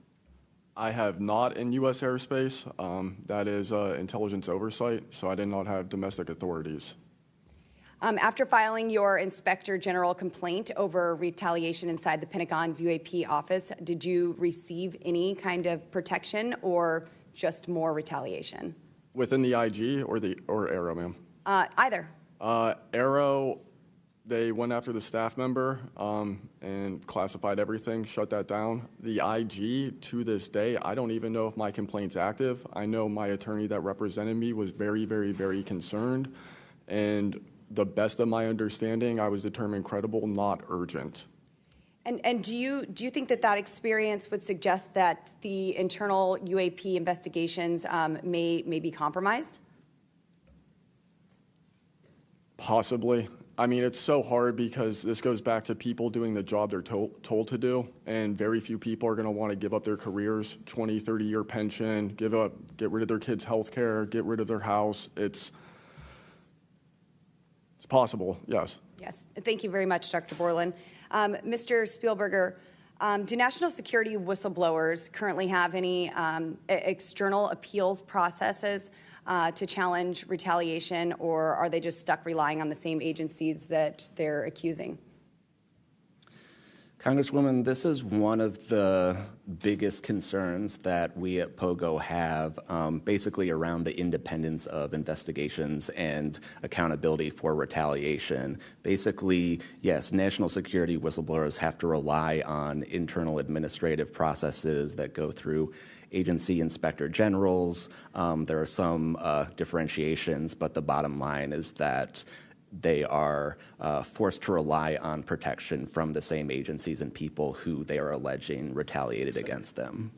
I have not in U.S. airspace. That is intelligence oversight, so I did not have domestic authorities. After filing your Inspector General complaint over retaliation inside the Pentagon's UAP office, did you receive any kind of protection or just more retaliation? Within the IG or Arrow, ma'am? Either. Arrow, they went after the staff member and classified everything, shut that down. The IG, to this day, I don't even know if my complaint's active. I know my attorney that represented me was very, very, very concerned. And the best of my understanding, I was determined credible, not urgent. And do you think that experience would suggest that the internal UAP investigations may be compromised? Possibly. I mean, it's so hard because this goes back to people doing the job they're told to do, and very few people are going to want to give up their careers, 20, 30-year pension, get rid of their kids' health care, get rid of their house. It's possible, yes. Yes. Thank you very much, Dr. Borland. Mr. Spielberger, do national security whistleblowers currently have any external appeals processes to challenge retaliation, or are they just stuck relying on the same agencies that they're accusing? Congresswoman, this is one of the biggest concerns that we at POGO have, basically around the independence of investigations and accountability for retaliation. Basically, yes, national security whistleblowers have to rely on internal administrative processes that go through agency inspector generals. There are some differentiations, but the bottom line is that they are forced to rely on protection from the same agencies and people who they are alleging retaliated against them.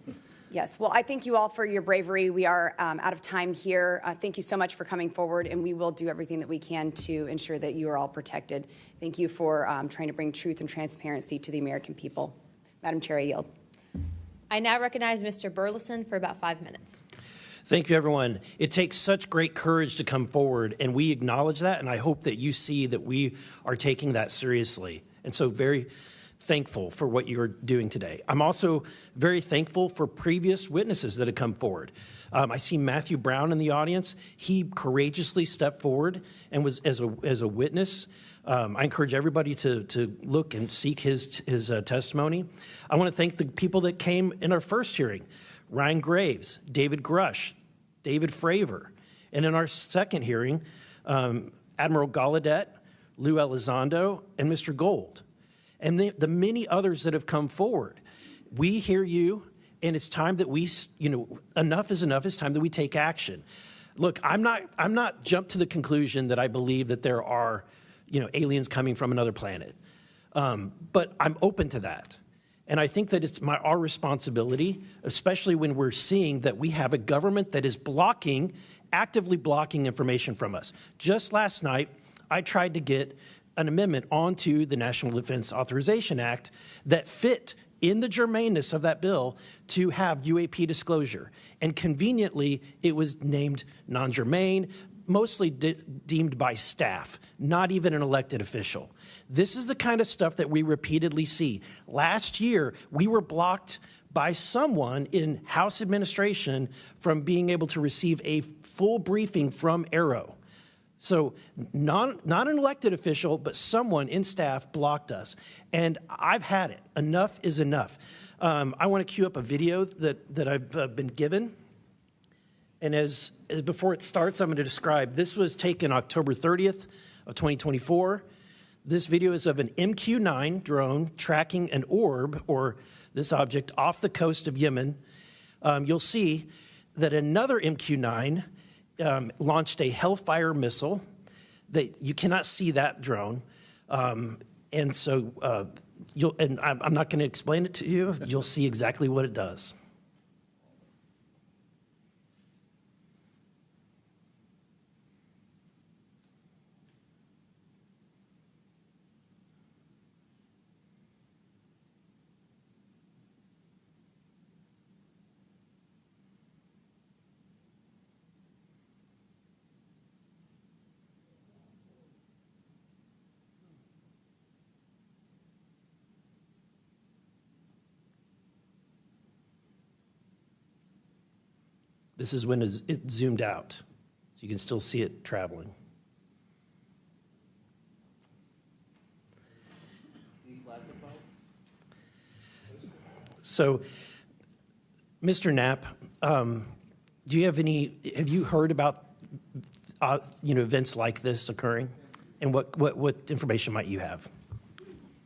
Yes. Well, I thank you all for your bravery. We are out of time here. Thank you so much for coming forward, and we will do everything that we can to ensure that you are all protected. Thank you for trying to bring truth and transparency to the American people. Madam Chair, I yield. I now recognize Mr. Burleson for about 5 minutes. Thank you, everyone. It takes such great courage to come forward, and we acknowledge that, and I hope that you see that we are taking that seriously. And so very thankful for what you're doing today. I'm also very thankful for previous witnesses that have come forward. I see Matthew Brown in the audience. He courageously stepped forward and was as a witness. I encourage everybody to look and seek his testimony. I want to thank the people that came in our first hearing. Ryan Graves, David Grush, David Fravor. And in our second hearing, Admiral Gallaudet, Lou Elizondo, and Mr. Gold. And the many others that have come forward. We hear you, and it's time that we, enough is enough. It's time that we take action. Look, I'm not jumped to the conclusion that I believe that there are, aliens coming from another planet. But I'm open to that. And I think that it's our responsibility, especially when we're seeing that we have a government that is actively blocking information from us. Just last night, I tried to get an amendment onto the National Defense Authorization Act that fit in the germaneness of that bill to have UAP disclosure. And conveniently, it was named non-germane, mostly deemed by staff, not even an elected official. This is the kind of stuff that we repeatedly see. Last year, we were blocked by someone in House administration from being able to receive a full briefing from Arrow. So not an elected official, but someone in staff blocked us. And I've had it. Enough is enough. I want to cue up a video that I've been given. And as before it starts, I'm going to describe. This was taken October 30th of 2024. This video is of an MQ-9 drone tracking an orb, or this object, off the coast of Yemen. You'll see that another MQ-9 launched a Hellfire missile. That you cannot see that drone, and so I'm not going to explain it to you. You'll see exactly what it does. This is when it zoomed out, so you can still see it traveling. So, Mr. Knapp, have you heard about events like this occurring? And what information might you have?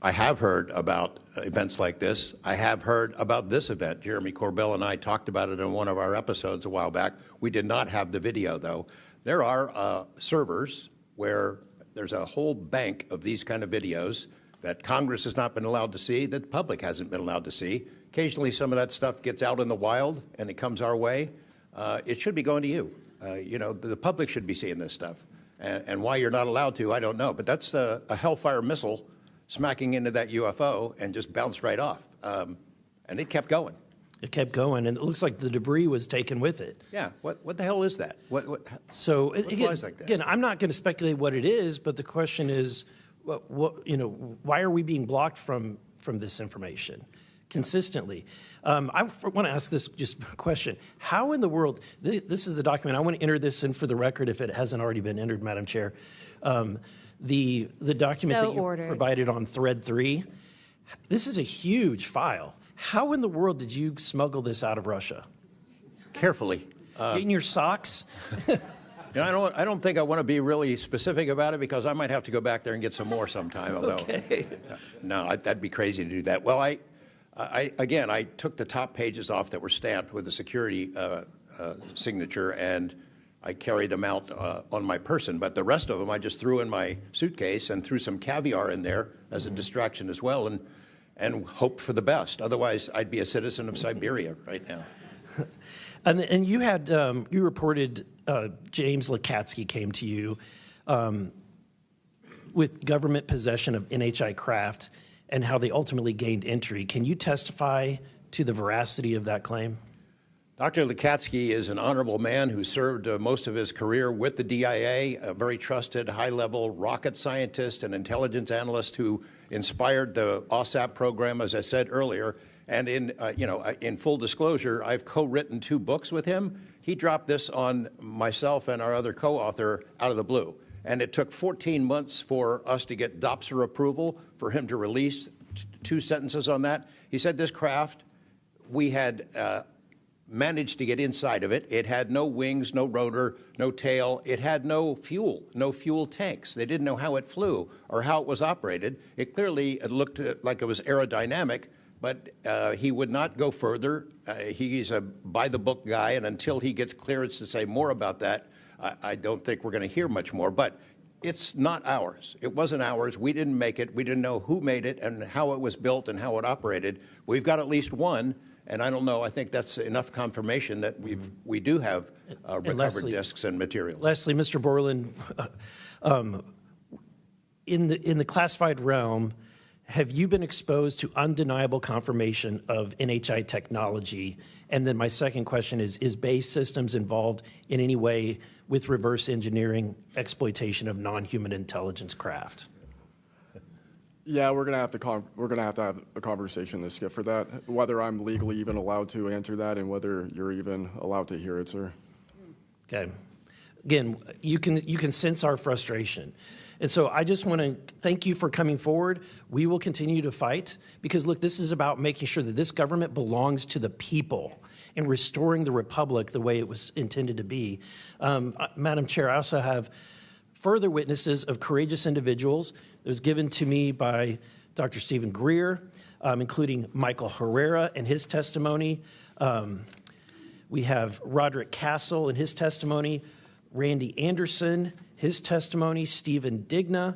I have heard about events like this. I have heard about this event. Jeremy Corbell and I talked about it in one of our episodes a while back. We did not have the video, though. There are servers where there's a whole bank of these kind of videos that Congress has not been allowed to see, that the public hasn't been allowed to see. Occasionally, some of that stuff gets out in the wild, and it comes our way. It should be going to you. The public should be seeing this stuff. And why you're not allowed to, I don't know. But that's a Hellfire missile smacking into that UFO and just bounced right off. And it kept going. It kept going, and it looks like the debris was taken with it. Yeah. What the hell is that? What flies like that? Again, I'm not going to speculate what it is, but the question is, why are we being blocked from this information consistently? I want to ask this just question. How in the world, this is the document, I want to enter this in for the record if it hasn't already been entered, Madam Chair. The document that you provided on thread 3, this is a huge file. How in the world did you smuggle this out of Russia? Carefully. In your socks? I don't think I want to be really specific about it because I might have to go back there and get some more sometime. Although, okay. No, that'd be crazy to do that. Well, I took the top pages off that were stamped with the security signature, and I carried them out on my person. But the rest of them I just threw in my suitcase and threw some caviar in there as a distraction as well, and hoped for the best. Otherwise, I'd be a citizen of Siberia right now. And you had you reported James Lakatsky came to you with government possession of NHI craft and how they ultimately gained entry. Can you testify to the veracity of that claim? Dr. Lakatsky is an honorable man who served most of his career with the DIA, a very trusted, high-level rocket scientist and intelligence analyst who inspired the OSAP program, as I said earlier. And in full disclosure, I've co-written 2 books with him. He dropped this on myself and our other co-author out of the blue. And it took 14 months for us to get DOPSR approval for him to release 2 sentences on that. He said this craft, we had managed to get inside of it. It had no wings, no rotor, no tail. It had no fuel tanks. They didn't know how it flew or how it was operated. It clearly looked like it was aerodynamic, but he would not go further. He's a by-the-book guy, and until he gets clearance to say more about that, I don't think we're going to hear much more. But it's not ours. It wasn't ours. We didn't make it. We didn't know who made it and how it was built and how it operated. We've got at least one, and I don't know. I think that's enough confirmation that we do have recovered discs and materials. Lastly, Mr. Borland, in the classified realm, have you been exposed to undeniable confirmation of NHI technology? And then my second question is BASE Systems involved in any way with reverse engineering exploitation of non-human intelligence craft? Yeah, we're gonna have to have a conversation this Skip for that. Whether I'm legally even allowed to answer that, and whether you're even allowed to hear it, sir. Okay. Again, you can sense our frustration. And so I just want to thank you for coming forward. We will continue to fight because, look, this is about making sure that this government belongs to the people and restoring the republic the way it was intended to be. Madam Chair, I also have further witnesses of courageous individuals. It was given to me by Dr. Stephen Greer, including Michael Herrera and his testimony. We have Roderick Castle and his testimony, Randy Anderson, his testimony, Stephen Digna,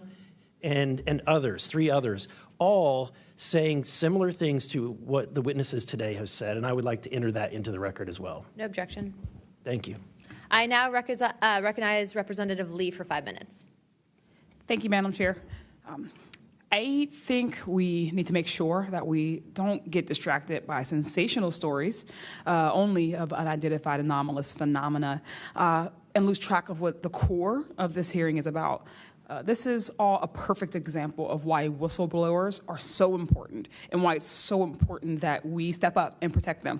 and others, 3 others, all saying similar things to what the witnesses today have said, and I would like to enter that into the record as well. No objection. Thank you. I now recognize Representative Lee for 5 minutes. Thank you, Madam Chair. I think we need to make sure that we don't get distracted by sensational stories only of unidentified anomalous phenomena and lose track of what the core of this hearing is about. This is all a perfect example of why whistleblowers are so important and why it's so important that we step up and protect them.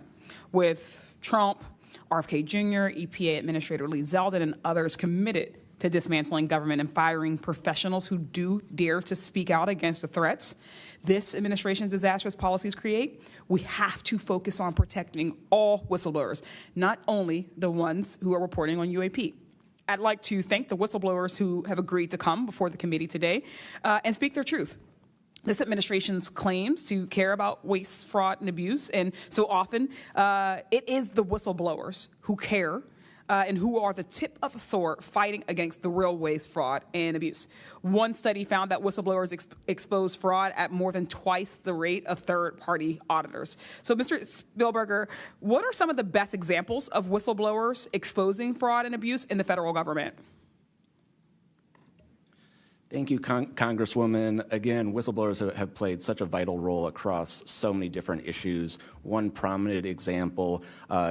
With Trump RFK Jr., EPA Administrator Lee Zeldin, and others committed to dismantling government and firing professionals who do dare to speak out against the threats this administration's disastrous policies create. We have to focus on protecting all whistleblowers, not only the ones who are reporting on UAP. I'd like to thank the whistleblowers who have agreed to come before the committee today and speak their truth. This administration's claims to care about waste, fraud, and abuse, and so often it is the whistleblowers who care and who are the tip of the sword fighting against the real waste, fraud, and abuse. One study found that whistleblowers expose fraud at more than twice the rate of third-party auditors. So, Mr. Spielberger, what are some of the best examples of whistleblowers exposing fraud and abuse in the federal government? Thank you, Congresswoman. Again, whistleblowers have played such a vital role across so many different issues. One prominent example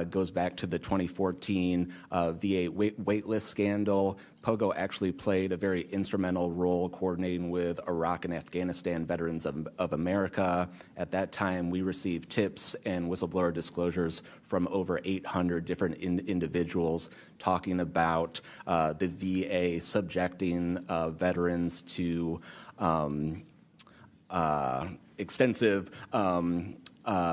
goes back to the 2014 VA waitlist scandal. POGO actually played a very instrumental role coordinating with Iraq and Afghanistan Veterans of America. At that time, we received tips and whistleblower disclosures from over 800 different individuals talking about the VA subjecting veterans to extensive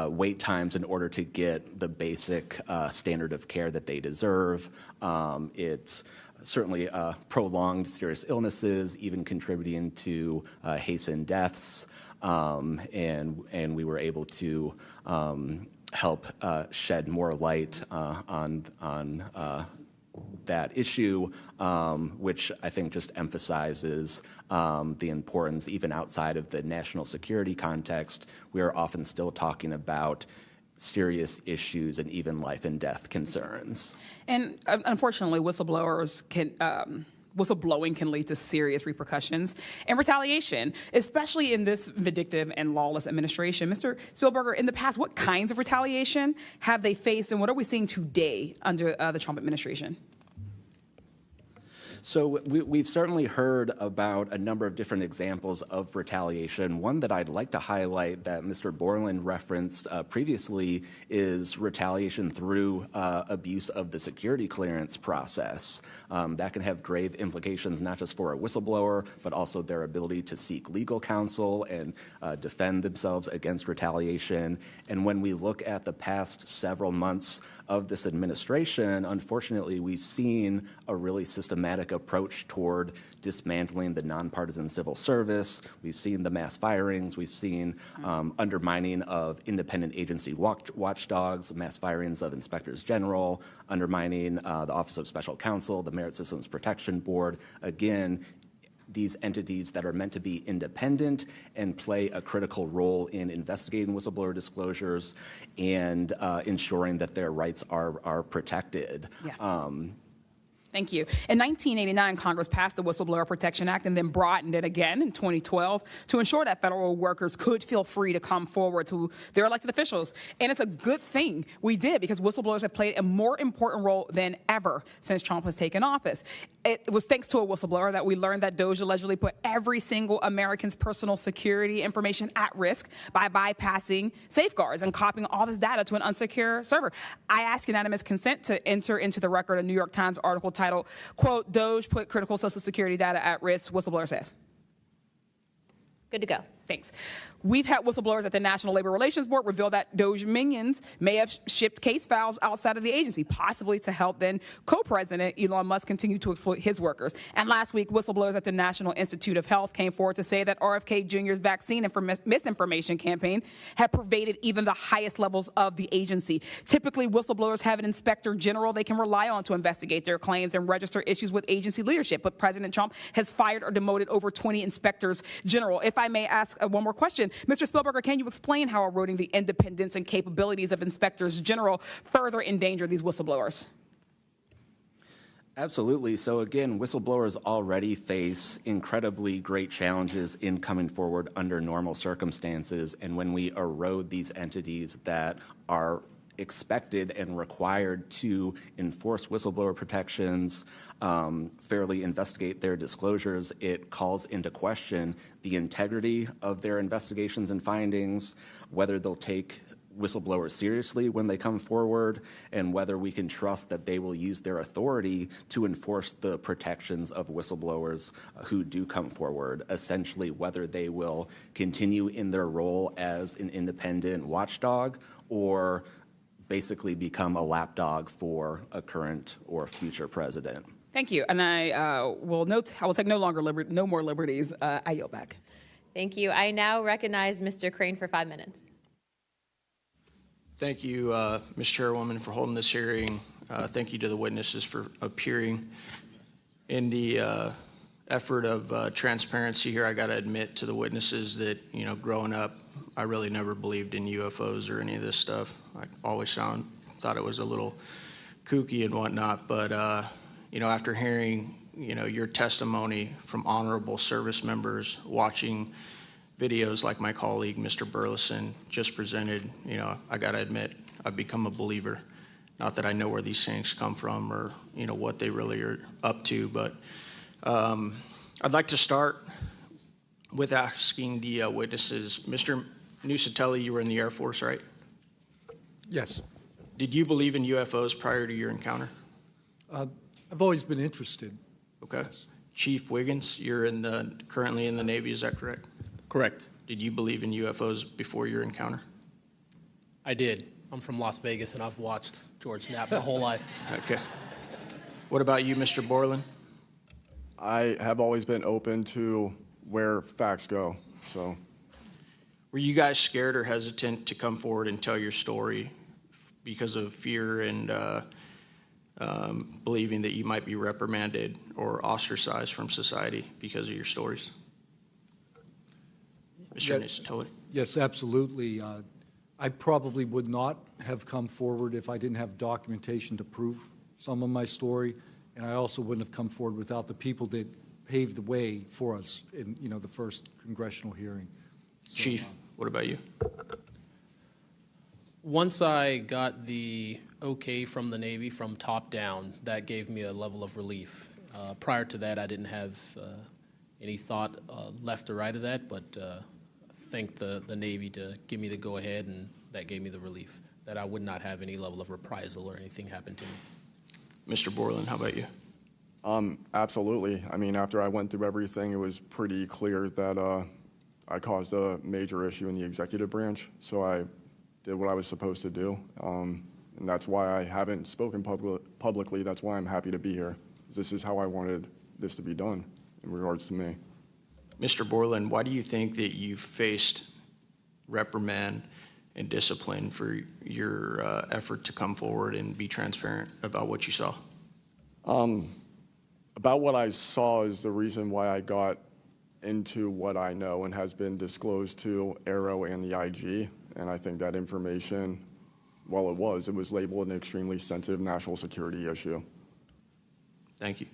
wait times in order to get the basic standard of care that they deserve. It's certainly prolonged serious illnesses, even contributing to hastened deaths, and we were able to help shed more light on that issue, which I think just emphasizes the importance, even outside of the national security context. We are often still talking about serious issues and even life and death concerns. And unfortunately, whistleblowing can lead to serious repercussions and retaliation, especially in this vindictive and lawless administration. Mr. Spielberger, in the past, what kinds of retaliation have they faced, and what are we seeing today under the Trump administration? So we've certainly heard about a number of different examples of retaliation. One that I'd like to highlight that Mr. Borland referenced previously is retaliation through abuse of the security clearance process. That can have grave implications not just for a whistleblower, but also their ability to seek legal counsel and defend themselves against retaliation. And when we look at the past several months of this administration, unfortunately, we've seen a really systematic approach toward dismantling the nonpartisan civil service. We've seen the mass firings. We've seen undermining of independent agency watchdogs, mass firings of inspectors general, undermining the Office of Special Counsel, the Merit Systems Protection Board. Again, these entities that are meant to be independent and play a critical role in investigating whistleblower disclosures and ensuring that their rights are protected. Yeah. Thank you. In 1989, Congress passed the Whistleblower Protection Act and then broadened it again in 2012 to ensure that federal workers could feel free to come forward to their elected officials. And it's a good thing we did, because whistleblowers have played a more important role than ever since Trump has taken office. It was thanks to a whistleblower that we learned that DOJ allegedly put every single American's personal security information at risk by bypassing safeguards and copying all this data to an unsecure server. I ask unanimous consent to enter into the record a New York Times article titled, quote, "DOJ put critical Social Security data at risk," whistleblower says. Good to go. Thanks. We've had whistleblowers at the National Labor Relations Board reveal that DOJ minions may have shipped case files outside of the agency, possibly to help then co-president Elon Musk continue to exploit his workers. And last week, whistleblowers at the National Institute of Health came forward to say that RFK Jr.'s vaccine misinformation campaign had pervaded even the highest levels of the agency. Typically, whistleblowers have an inspector general they can rely on to investigate their claims and register issues with agency leadership. But President Trump has fired or demoted over 20 inspectors general. If I may ask one more question, Mr. Spielberger, can you explain how eroding the independence and capabilities of inspectors general further endanger these whistleblowers? Absolutely. So again, whistleblowers already face incredibly great challenges in coming forward under normal circumstances. And when we erode these entities that are expected and required to enforce whistleblower protections, fairly investigate their disclosures, it calls into question the integrity of their investigations and findings, whether they'll take whistleblowers seriously when they come forward, and whether we can trust that they will use their authority to enforce the protections of whistleblowers who do come forward, essentially whether they will continue in their role as an independent watchdog or basically become a lapdog for a current or future president. Thank you. And I will take no more liberties. I yield back. Thank you. I now recognize Mr. Crane for 5 minutes. Thank you, Ms. Chairwoman, for holding this hearing. Thank you to the witnesses for appearing. In the effort of transparency here, I got to admit to the witnesses that, growing up, I really never believed in UFOs or any of this stuff. I always thought it was a little kooky and whatnot. But, after hearing, your testimony from honorable service members, watching videos like my colleague, Mr. Burleson, just presented, I got to admit, I've become a believer. Not that I know where these things come from or, what they really are up to, but I'd like to start with asking the witnesses. Mr. Nusatelli, you were in the Air Force, right? Yes. Did you believe in UFOs prior to your encounter? I've always been interested. Okay. Yes. Chief Wiggins, you're currently in the Navy, is that correct? Correct. Did you believe in UFOs before your encounter? I did. I'm from Las Vegas, and I've watched George Knapp my whole life. Okay. What about you, Mr. Borland? I have always been open to where facts go, so. Were you guys scared or hesitant to come forward and tell your story because of fear and believing that you might be reprimanded or ostracized from society because of your stories? Mr. Nusatelli? Yes, absolutely. I probably would not have come forward if I didn't have documentation to prove some of my story, and I also wouldn't have come forward without the people that paved the way for us in the first congressional hearing. So, Chief, what about you? Once I got the okay from the Navy from top down, that gave me a level of relief. Prior to that, I didn't have any thought left or right of that, but thank the Navy to give me the go-ahead, and that gave me the relief that I would not have any level of reprisal or anything happen to me. Mr. Borland, how about you? Absolutely. I mean, after I went through everything, it was pretty clear that I caused a major issue in the executive branch, so I did what I was supposed to do, and that's why I haven't spoken publicly. That's why I'm happy to be here. This is how I wanted this to be done in regards to me. Mr. Borland, why do you think that you faced reprimand and discipline for your effort to come forward and be transparent about what you saw? About what I saw is the reason why I got into what I know and has been disclosed to Aero and the IG. And I think that information, well, it was labeled an extremely sensitive national security issue. Thank you.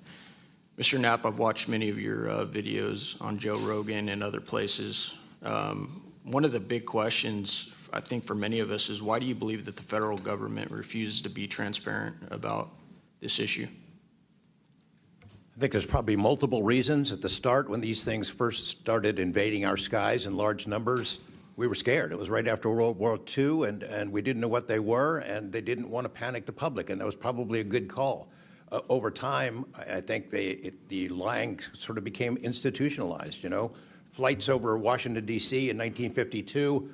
Mr. Knapp, I've watched many of your videos on Joe Rogan and other places. One of the big questions, I think, for many of us is why do you believe that the federal government refuses to be transparent about this issue? I think there's probably multiple reasons. At the start, when these things first started invading our skies in large numbers, we were scared. It was right after World War II, and we didn't know what they were, and they didn't want to panic the public, and that was probably a good call. Over time, I think the lying sort of became institutionalized, Flights over Washington, D.C. in 1952,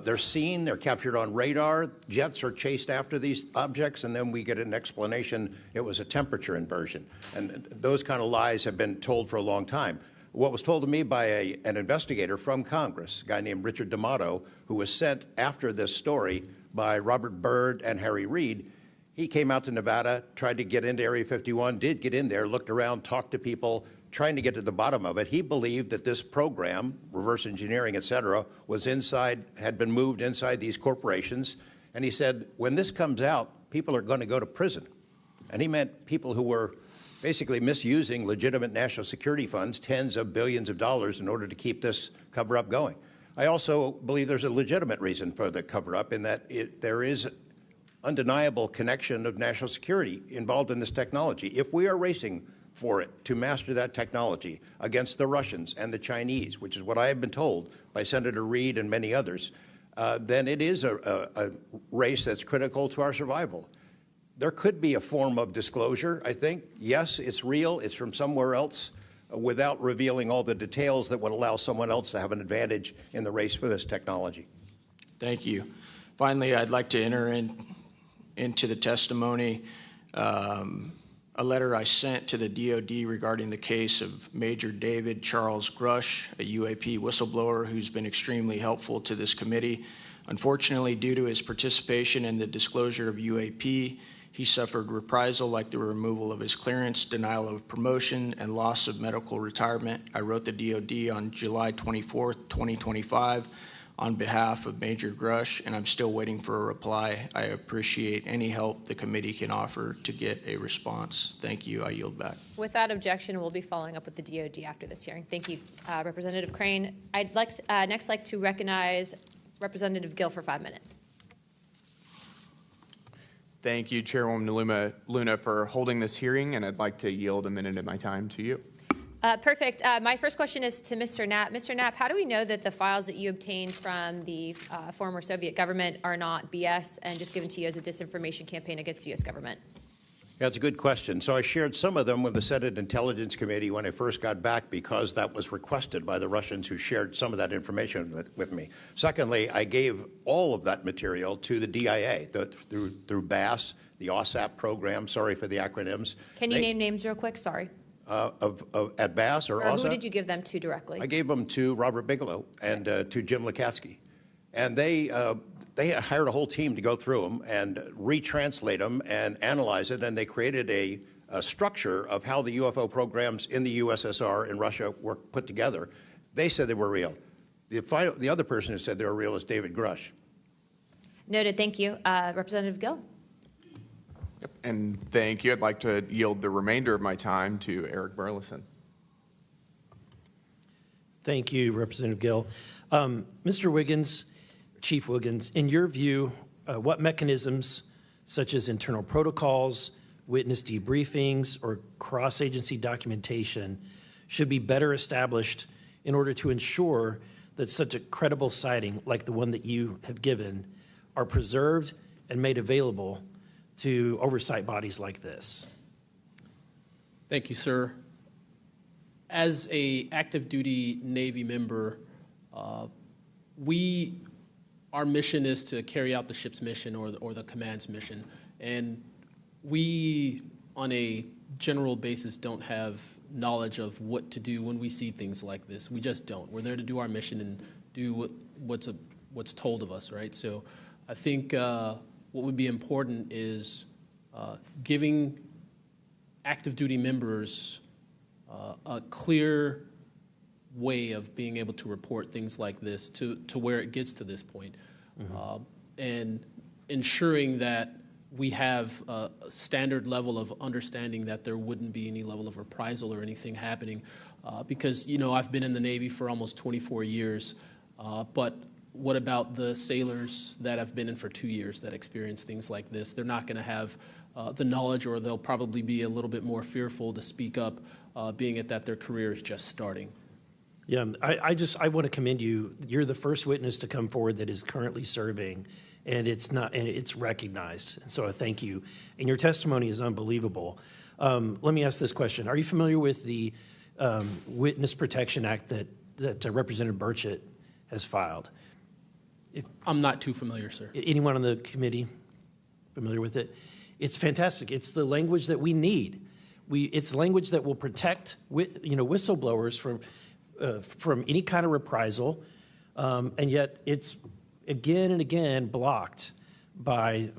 they're seen, they're captured on radar, jets are chased after these objects, and then we get an explanation it was a temperature inversion. And those kind of lies have been told for a long time. What was told to me by an investigator from Congress, a guy named Richard D'Amato, who was sent after this story by Robert Byrd and Harry Reid, he came out to Nevada, tried to get into Area 51, did get in there, looked around, talked to people, trying to get to the bottom of it. He believed that this program, reverse engineering, et cetera, was had been moved inside these corporations. And he said, when this comes out, people are going to go to prison. And he meant people who were basically misusing legitimate national security funds, tens of billions of dollars, in order to keep this cover-up going. I also believe there's a legitimate reason for the cover-up in that there is undeniable connection of national security involved in this technology. If we are racing for it to master that technology against the Russians and the Chinese, which is what I have been told by Senator Reid and many others, then it is a race that's critical to our survival. There could be a form of disclosure, I think. Yes, it's real, it's from somewhere else, without revealing all the details that would allow someone else to have an advantage in the race for this technology. Thank you. Finally, I'd like to enter into the testimony a letter I sent to the DoD regarding the case of Major David Charles Grush, a UAP whistleblower who's been extremely helpful to this committee. Unfortunately, due to his participation in the disclosure of UAP, he suffered reprisal like the removal of his clearance, denial of promotion, and loss of medical retirement. I wrote the DoD on July 24th, 2025 on behalf of Major Grush, and I'm still waiting for a reply. I appreciate any help the committee can offer to get a response. Thank you. I yield back. Without objection, we'll be following up with the DoD after this hearing. Thank you, Representative Crane. I'd next like to recognize Representative Gill for 5 minutes. Thank you, Chairwoman Luna, for holding this hearing, and I'd like to yield a minute of my time to you. Perfect. My first question is to Mr. Knapp. Mr. Knapp, how do we know that the files that you obtained from the former Soviet government are not BS and just given to you as a disinformation campaign against the U.S. government? That's a good question. So I shared some of them with the Senate Intelligence Committee when I first got back because that was requested by the Russians who shared some of that information with me. Secondly, I gave all of that material to the DIA through BASS, the OSAP program. Sorry for the acronyms. Can you name names real quick? Sorry. At BASS or OSAP? Who did you give them to directly? I gave them to Robert Bigelow and to Jim Lukatsky. And they hired a whole team to go through them and retranslate them and analyze it, and they created a structure of how the UFO programs in the USSR and Russia were put together. They said they were real. The other person who said they were real is David Grush. Noted. Thank you. Representative Gill. Yep. And thank you. I'd like to yield the remainder of my time to Eric Burleson. Thank you, Representative Gill. Mr. Wiggins, Chief Wiggins, in your view, what mechanisms, such as internal protocols, witness debriefings, or cross-agency documentation, should be better established in order to ensure that such a credible sighting, like the one that you have given, are preserved and made available to oversight bodies like this? Thank you, sir. As a active duty Navy member, our mission is to carry out the ship's mission or the command's mission. And we, on a general basis, don't have knowledge of what to do when we see things like this. We just don't. We're there to do our mission and do what's told of us, right? So I think what would be important is giving active duty members a clear way of being able to report things like this to where it gets to this point. And ensuring that we have a standard level of understanding that there wouldn't be any level of reprisal or anything happening. Because, you know, I've been in the Navy for almost 24 years, but what about the sailors that have been in for 2 years that experience things like this? They're not going to have the knowledge, or they'll probably be a little bit more fearful to speak up, being it that their career is just starting. Yeah, I want to commend you. You're the first witness to come forward that is currently serving, and it's recognized. And so I thank you. And your testimony is unbelievable. Let me ask this question: are you familiar with the Witness Protection Act that Representative Burchett has filed? I'm not too familiar, sir. Anyone on the committee familiar with it? It's fantastic. It's the language that we need. It's language that will protect whistleblowers from any kind of reprisal, and yet it's again and again blocked by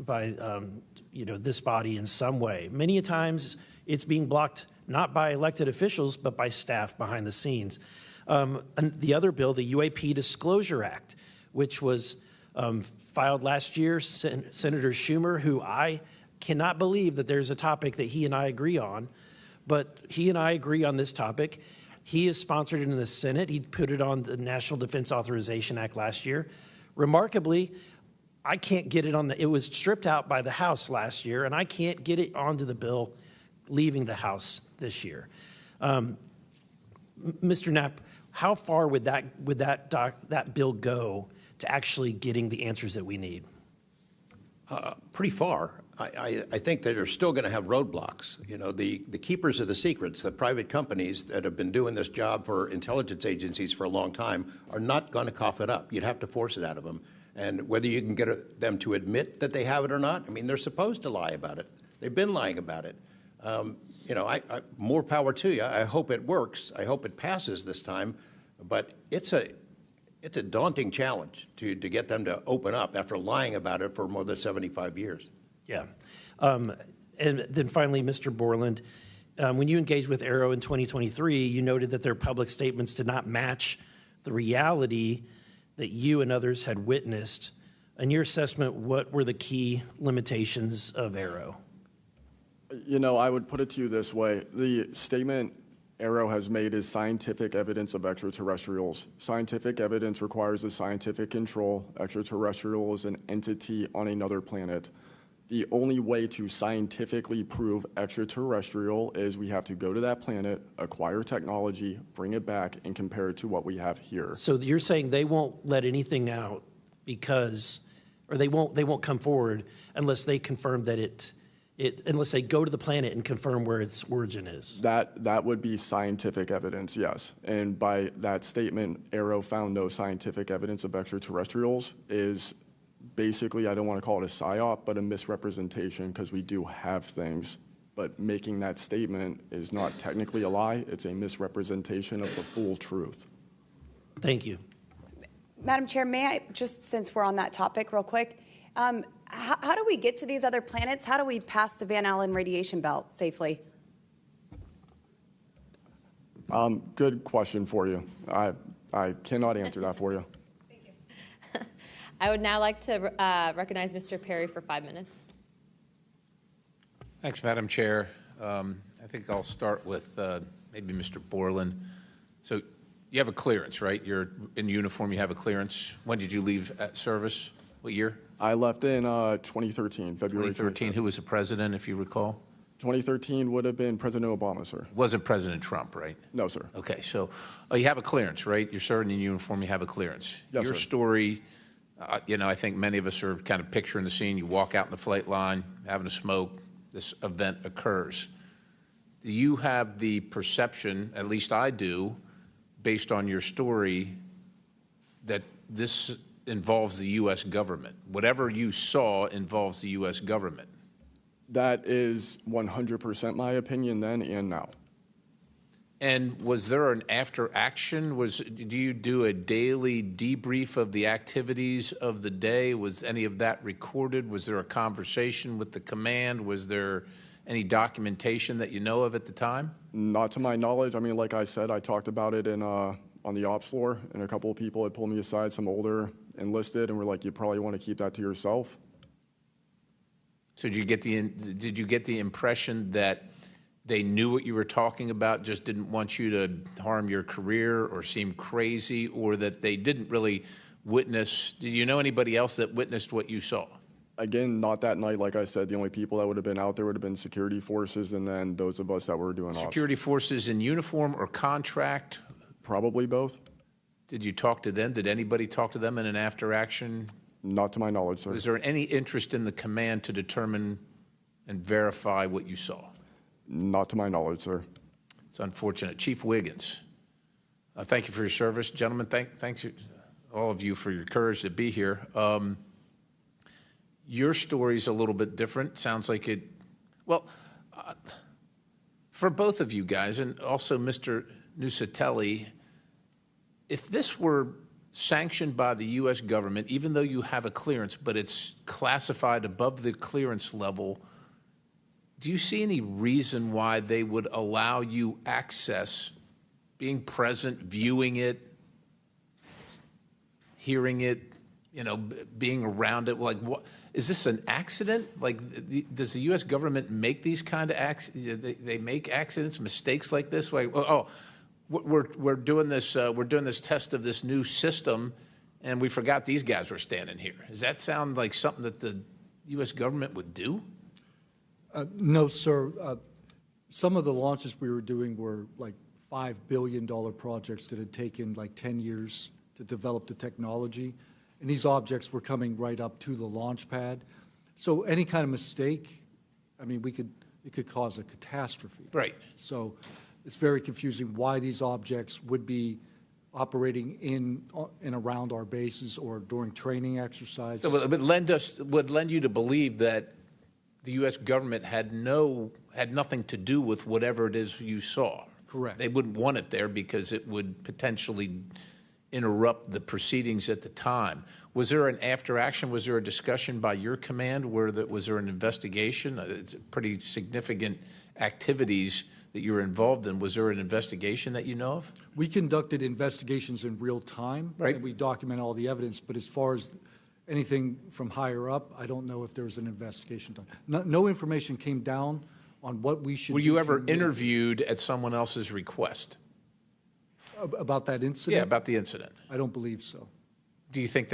this body in some way. Many a times it's being blocked not by elected officials but by staff behind the scenes. And the other bill, the UAP Disclosure Act, which was filed last year, Senator Schumer, who I cannot believe that there's a topic that he and I agree on, but he and I agree on this topic. He has sponsored it in the Senate. He put it on the National Defense Authorization Act last year. Remarkably, I can't get it it was stripped out by the House last year, and I can't get it onto the bill leaving the House this year. Mr. Knapp, how far would that bill go to actually getting the answers that we need? Pretty far. I think that they're still going to have roadblocks. You know, the keepers of the secrets, the private companies that have been doing this job for intelligence agencies for a long time, are not going to cough it up. You'd have to force it out of them. And whether you can get them to admit that they have it or not, I mean, they're supposed to lie about it. They've been lying about it. You know, more power to you. I hope it works. I hope it passes this time. But it's a daunting challenge to get them to open up after lying about it for more than 75 years. Yeah. And then finally, Mr. Borland, when you engaged with Arrow in 2023, you noted that their public statements did not match the reality that you and others had witnessed. In your assessment, what were the key limitations of Arrow? You know, I would put it to you this way. The statement Arrow has made is scientific evidence of extraterrestrials. Scientific evidence requires a scientific control. Extraterrestrial is an entity on another planet. The only way to scientifically prove extraterrestrial is we have to go to that planet, acquire technology, bring it back, and compare it to what we have here. So you're saying they won't let anything out because, or they won't come forward unless they confirm that unless they go to the planet and confirm where its origin is? That would be scientific evidence, yes. And by that statement, Arrow found no scientific evidence of extraterrestrials is basically, I don't want to call it a psyop, but a misrepresentation, because we do have things. But making that statement is not technically a lie. It's a misrepresentation of the full truth. Thank you. Madam Chair, may I, just since we're on that topic real quick, how do we get to these other planets? How do we pass the Van Allen radiation belt safely? Good question for you. I cannot answer that for you. I would now like to recognize Mr. Perry for 5 minutes. Thanks, Madam Chair. I think I'll start with maybe Mr. Borland. So you have a clearance, right? You're in uniform, you have a clearance. When did you leave service? What year? I left in 2013, February 2013. 25th. Who was the president, if you recall? 2013 would have been President Obama, sir. Wasn't President Trump, right? No, sir. Okay, so you have a clearance, right? You're serving in uniform, you have a clearance. Yes, Your sir. story, you know, I think many of us are kind of picturing the scene. You walk out in the flight line, having a smoke, this event occurs. Do you have the perception, at least I do, based on your story, that this involves the U.S. government? Whatever you saw involves the U.S. government. That is 100% my opinion then and now. And was there an after action? Do you do a daily debrief of the activities of the day? Was any of that recorded? Was there a conversation with the command? Was there any documentation that you know of at the time? Not to my knowledge. I mean, like I said, I talked about it on the ops floor, and a couple of people had pulled me aside, some older enlisted, and were like, you probably want to keep that to yourself. So did you get the impression that they knew what you were talking about, just didn't want you to harm your career or seem crazy, or that they didn't really witness? Did you know anybody else that witnessed what you saw? Again, not that night. Like I said, the only people that would have been out there would have been security forces, and then those of us that were doing ops. Security forces in uniform or contract? Probably both. Did you talk to them? Did anybody talk to them in an after action? Not to my knowledge, sir. Was there any interest in the command to determine and verify what you saw? Not to my knowledge, sir. It's unfortunate. Chief Wiggins, thank you for your service. Gentlemen, thanks all of you for your courage to be here. Your story's a little bit different. Sounds like it, well, for both of you guys, and also Mr. Nusatelli, if this were sanctioned by the U.S. government, even though you have a clearance, but it's classified above the clearance level, do you see any reason why they would allow you access, being present, viewing it, hearing it, you know, being around it? Like, what is this, an accident? Like, does the U.S. government make these kind of accidents? They make accidents, mistakes like this? Like, we're doing this test of this new system, and we forgot these guys were standing here. Does that sound like something that the U.S. government would do? No, sir. Some of the launches we were doing were like $5 billion projects that had taken like 10 years to develop the technology. and these objects were coming right up to the launch pad. So any kind of mistake, I mean, it could cause a catastrophe. Right. So it's very confusing why these objects would be operating in and around our bases or during training exercises. So it would lend you to believe that the U.S. government had nothing to do with whatever it is you saw. Correct. They wouldn't want it there because it would potentially interrupt the proceedings at the time. Was there an after action? Was there a discussion by your command? Was there an investigation? It's pretty significant activities that you were involved in. Was there an investigation that you know of? We conducted investigations in real time. Right. And we document all the evidence, but as far as anything from higher up, I don't know if there was an investigation done. No information came down on what we should do. Were you ever to interviewed at someone else's request? About that incident? Yeah, about the incident. I don't believe so. Do you think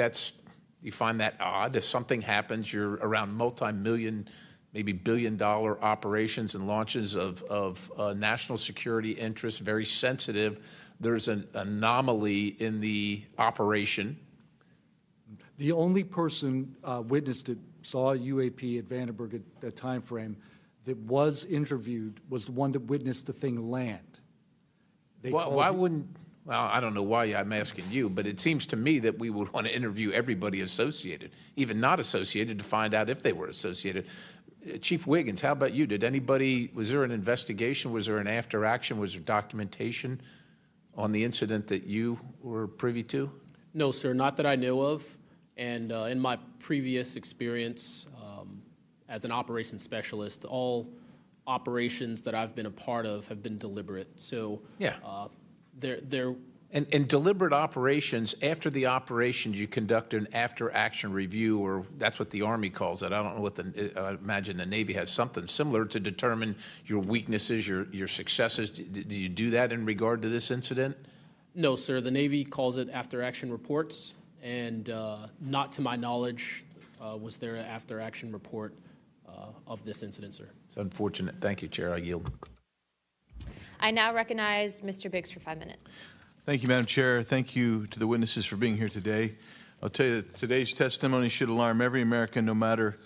you find that odd? If something happens, you're around multi-million, maybe billion-dollar operations and launches of national security interests, very sensitive. There's an anomaly in the operation. The only person witnessed it, saw a UAP at Vandenberg at that time frame, that was interviewed was the one that witnessed the thing land. Why wouldn't, well, I don't know why I'm asking you, but it seems to me that we would want to interview everybody associated, even not associated, to find out if they were associated. Chief Wiggins, how about you? Was there an investigation? Was there an after action? Was there documentation on the incident that you were privy to? No, sir, not that I know of. And in my previous experience as an operations specialist, all operations that I've been a part of have been deliberate. So yeah, they're and deliberate operations. After the operations, you conduct an after-action review, or that's what the Army calls it. I don't know what I imagine the Navy has something similar to determine your weaknesses, your successes. Do you do that in regard to this incident? No, sir. The Navy calls it after-action reports, and not to my knowledge was there an after-action report of this incident, sir. It's unfortunate. Thank you, Chair. I yield. I now recognize Mr. Biggs for 5 minutes. Thank you, Madam Chair. Thank you to the witnesses for being here today. I'll tell you that today's testimony should alarm every American, no matter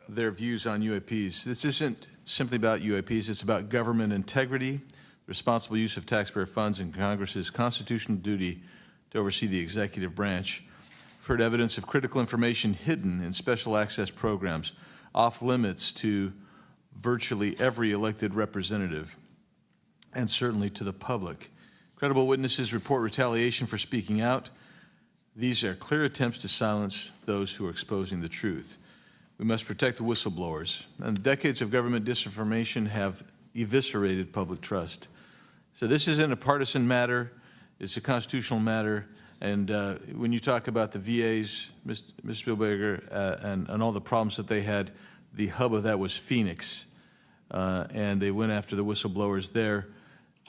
their views on UAPs. This isn't simply about UAPs. It's about government integrity, responsible use of taxpayer funds, and Congress's constitutional duty to oversee the executive branch. We've heard evidence of critical information hidden in special access programs, off limits to virtually every elected representative, and certainly to the public. Credible witnesses report retaliation for speaking out. These are clear attempts to silence those who are exposing the truth. We must protect the whistleblowers. And decades of government disinformation have eviscerated public trust. So this isn't a partisan matter. It's a constitutional matter. And when you talk about the VAs, Ms. Spielberger, and all the problems that they had, the hub of that was Phoenix. And they went after the whistleblowers there.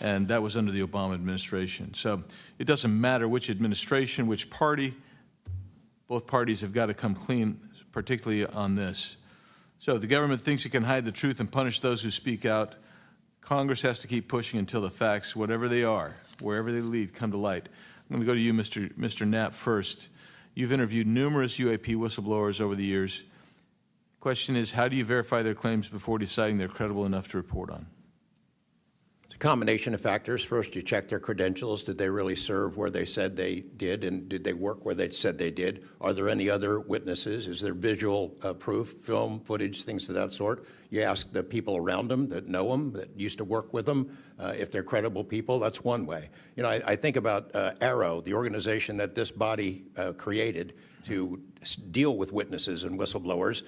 And that was under the Obama administration. So it doesn't matter which administration, which party, both parties have got to come clean, particularly on this. So if the government thinks it can hide the truth and punish those who speak out, Congress has to keep pushing until the facts, whatever they are, wherever they lead, come to light. I'm going to go to you, Mr. Knapp, first. You've interviewed numerous UAP whistleblowers over the years. Question is, how do you verify their claims before deciding they're credible enough to report on? It's a combination of factors. First, you check their credentials. Did they really serve where they said they did, and did they work where they said they did? Are there any other witnesses? Is there visual proof, film, footage, things of that sort? You ask the people around them that know them, that used to work with them, if they're credible people. That's one way. You know, I think about Arrow, the organization that this body created to deal with witnesses and whistleblowers.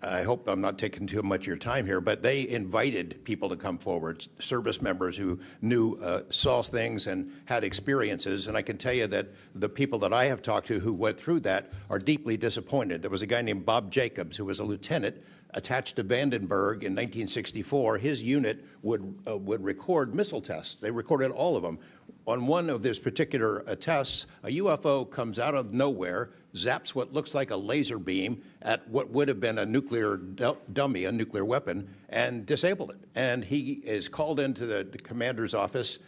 I hope I'm not taking too much of your time here, but they invited people to come forward, service members who knew, saw things and had experiences. And I can tell you that the people that I have talked to who went through that are deeply disappointed. There was a guy named Bob Jacobs who was a lieutenant attached to Vandenberg in 1964. His unit would record missile tests. They recorded all of them. On one of these particular tests, a UFO comes out of nowhere, zaps what looks like a laser beam at what would have been a nuclear dummy, a nuclear weapon, and disabled it. And he is called into the commander's office.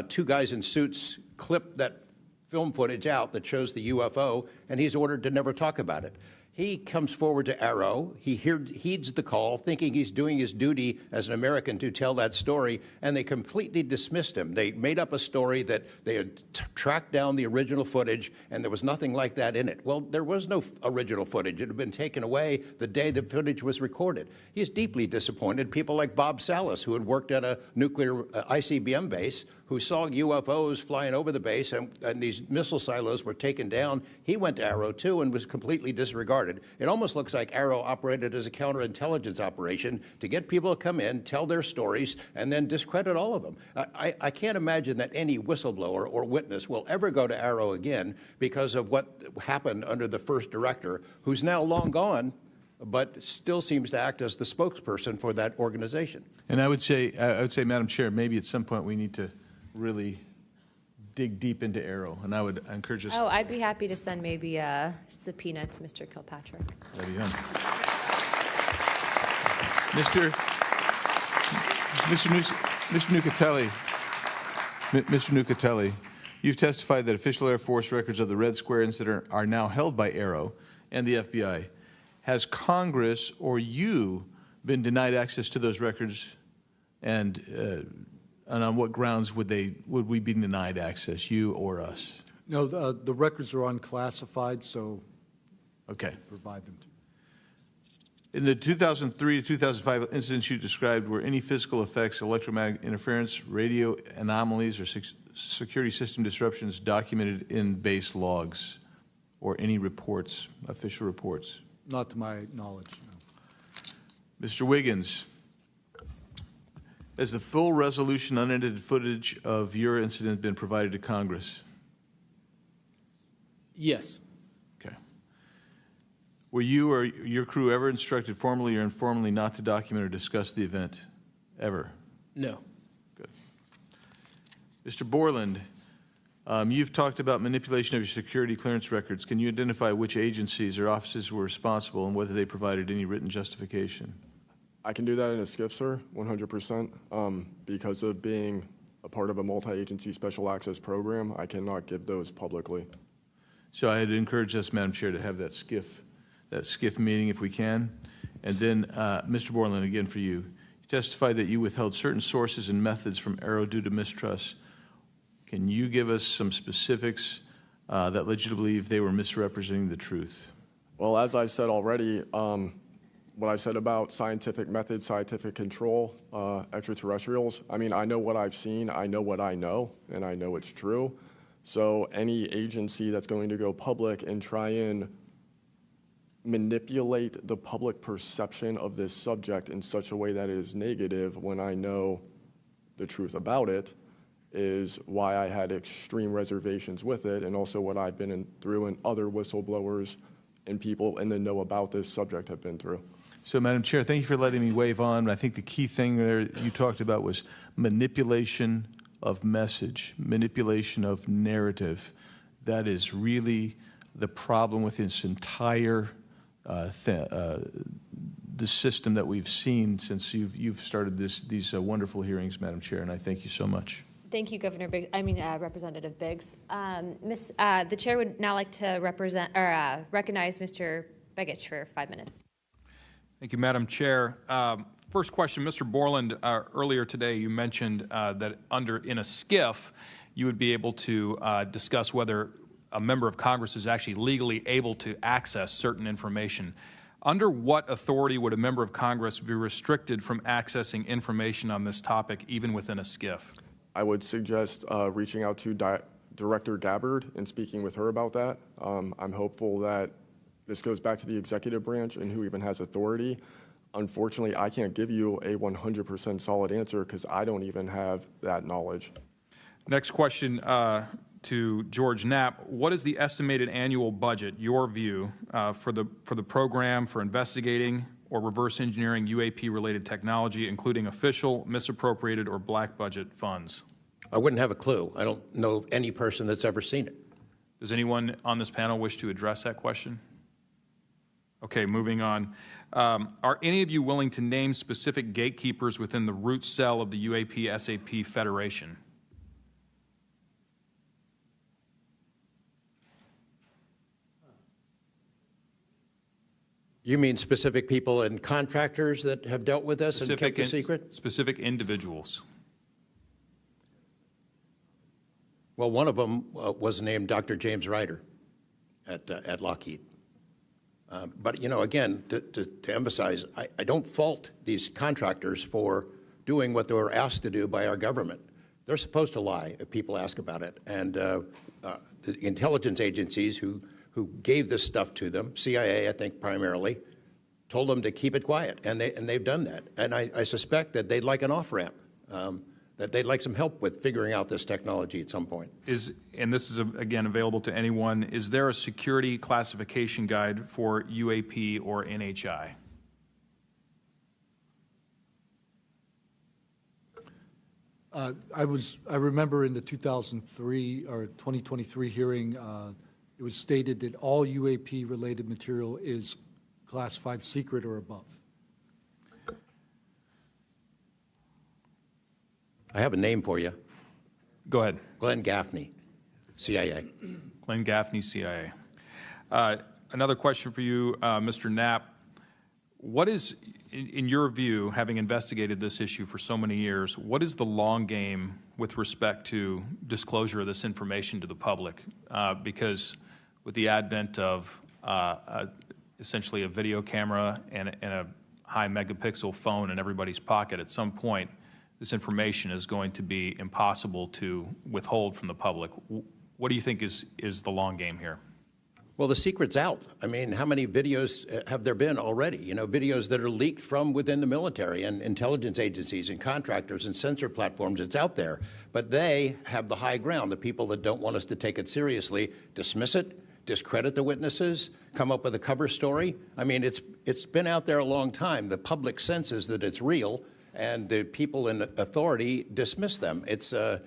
Two guys in suits clip that film footage out that shows the UFO, and he's ordered to never talk about it. He comes forward to Arrow. He heeds the call, thinking he's doing his duty as an American to tell that story, and they completely dismissed him. They made up a story that they had tracked down the original footage, and there was nothing like that in it. Well, there was no original footage. It had been taken away the day the footage was recorded. He's deeply disappointed. People like Bob Salas, who had worked at a nuclear ICBM base, who saw UFOs flying over the base, and these missile silos were taken down. He went to Arrow, too, and was completely disregarded. It almost looks like Arrow operated as a counterintelligence operation to get people to come in, tell their stories, and then discredit all of them. I can't imagine that any whistleblower or witness will ever go to Arrow again because of what happened under the first director, who's now long gone, but still seems to act as the spokesperson for that organization. And I would say, Madam Chair, maybe at some point we need to really dig deep into Arrow, and I would encourage us. Oh, I'd be happy to send maybe a subpoena to Mr. Kilpatrick. That'd be fun. Mr. Nucatelli, you've testified that official Air Force records of the Red Square incident are now held by Arrow and the FBI. Has Congress or you been denied access to those records, and on what grounds would we be denied access, you or us? No, the records are unclassified, so okay, provide them to. In the 2003 to 2005 incidents you described, were any physical effects, electromagnetic interference, radio anomalies, or security system disruptions documented in base logs or any reports, official reports? Not to my knowledge, no. Mr. Wiggins, has the full resolution unedited footage of your incident been provided to Congress? Yes. Okay. Were you or your crew ever instructed formally or informally not to document or discuss the event? Ever? No. Good. Mr. Borland, you've talked about manipulation of your security clearance records. Can you identify which agencies or offices were responsible and whether they provided any written justification? I can do that in a skiff, sir, 100%. Because of being a part of a multi-agency special access program, I cannot give those publicly. So I'd encourage us, Madam Chair, to have that skiff meeting if we can. And then, Mr. Borland, again for you. You testified that you withheld certain sources and methods from Arrow due to mistrust. Can you give us some specifics that led you to believe they were misrepresenting the truth? Well, as I said already, what I said about scientific methods, scientific control, extraterrestrials, I mean, I know what I've seen, I know what I know, and I know it's true. So any agency that's going to go public and try and manipulate the public perception of this subject in such a way that is negative when I know the truth about it is why I had extreme reservations with it, and also what I've been through and other whistleblowers and people in the know about this subject have been through. So, Madam Chair, thank you for letting me wave on. I think the key thing there you talked about was manipulation of message, manipulation of narrative. That is really the problem with this entire the system that we've seen since you've started these wonderful hearings, Madam Chair, and I thank you so much. Thank you, Representative Biggs. The chair would now like to recognize Mr. Begich for 5 minutes. Thank you, Madam Chair. First question, Mr. Borland, earlier today you mentioned that in a skiff, you would be able to discuss whether a member of Congress is actually legally able to access certain information. Under what authority would a member of Congress be restricted from accessing information on this topic, even within a skiff? I would suggest reaching out to Director Gabbard and speaking with her about that. I'm hopeful that this goes back to the executive branch and who even has authority. Unfortunately, I can't give you a 100% solid answer because I don't even have that knowledge. Next question to George Knapp. What is the estimated annual budget, your view, for the program for investigating or reverse engineering UAP-related technology, including official, misappropriated, or black budget funds? I wouldn't have a clue. I don't know of any person that's ever seen it. Does anyone on this panel wish to address that question? Okay, moving on. Are any of you willing to name specific gatekeepers within the root cell of the UAP-SAP Federation? You mean specific people and contractors that have dealt with this and kept the secret? Specific individuals. Well, one of them was named Dr. James Ryder at Lockheed. But, you know, again, to emphasize, I don't fault these contractors for doing what they were asked to do by our government. They're supposed to lie if people ask about it. And the intelligence agencies who gave this stuff to them, CIA, I think primarily, told them to keep it quiet, and they've done that. And I suspect that they'd like an off-ramp, that they'd like some help with figuring out this technology at some point. And this is, again, available to anyone, is there a security classification guide for UAP or NHI? I remember in the 2003 or 2023 hearing, it was stated that all UAP-related material is classified secret or above. I have a name for you. Go ahead. Glenn Gaffney, CIA. Glenn Gaffney, CIA. Another question for you, Mr. Knapp. What is, in your view, having investigated this issue for so many years, what is the long game with respect to disclosure of this information to the public? Because with the advent of essentially a video camera and a high megapixel phone in everybody's pocket, at some point, this information is going to be impossible to withhold from the public. What do you think is the long game here? Well, the secret's out. I mean, how many videos have there been already? You know, videos that are leaked from within the military and intelligence agencies and contractors and sensor platforms. It's out there. But they have the high ground. The people that don't want us to take it seriously dismiss it, discredit the witnesses, come up with a cover story. I mean, it's been out there a long time. The public senses that it's real, and the people in authority dismiss them. It's a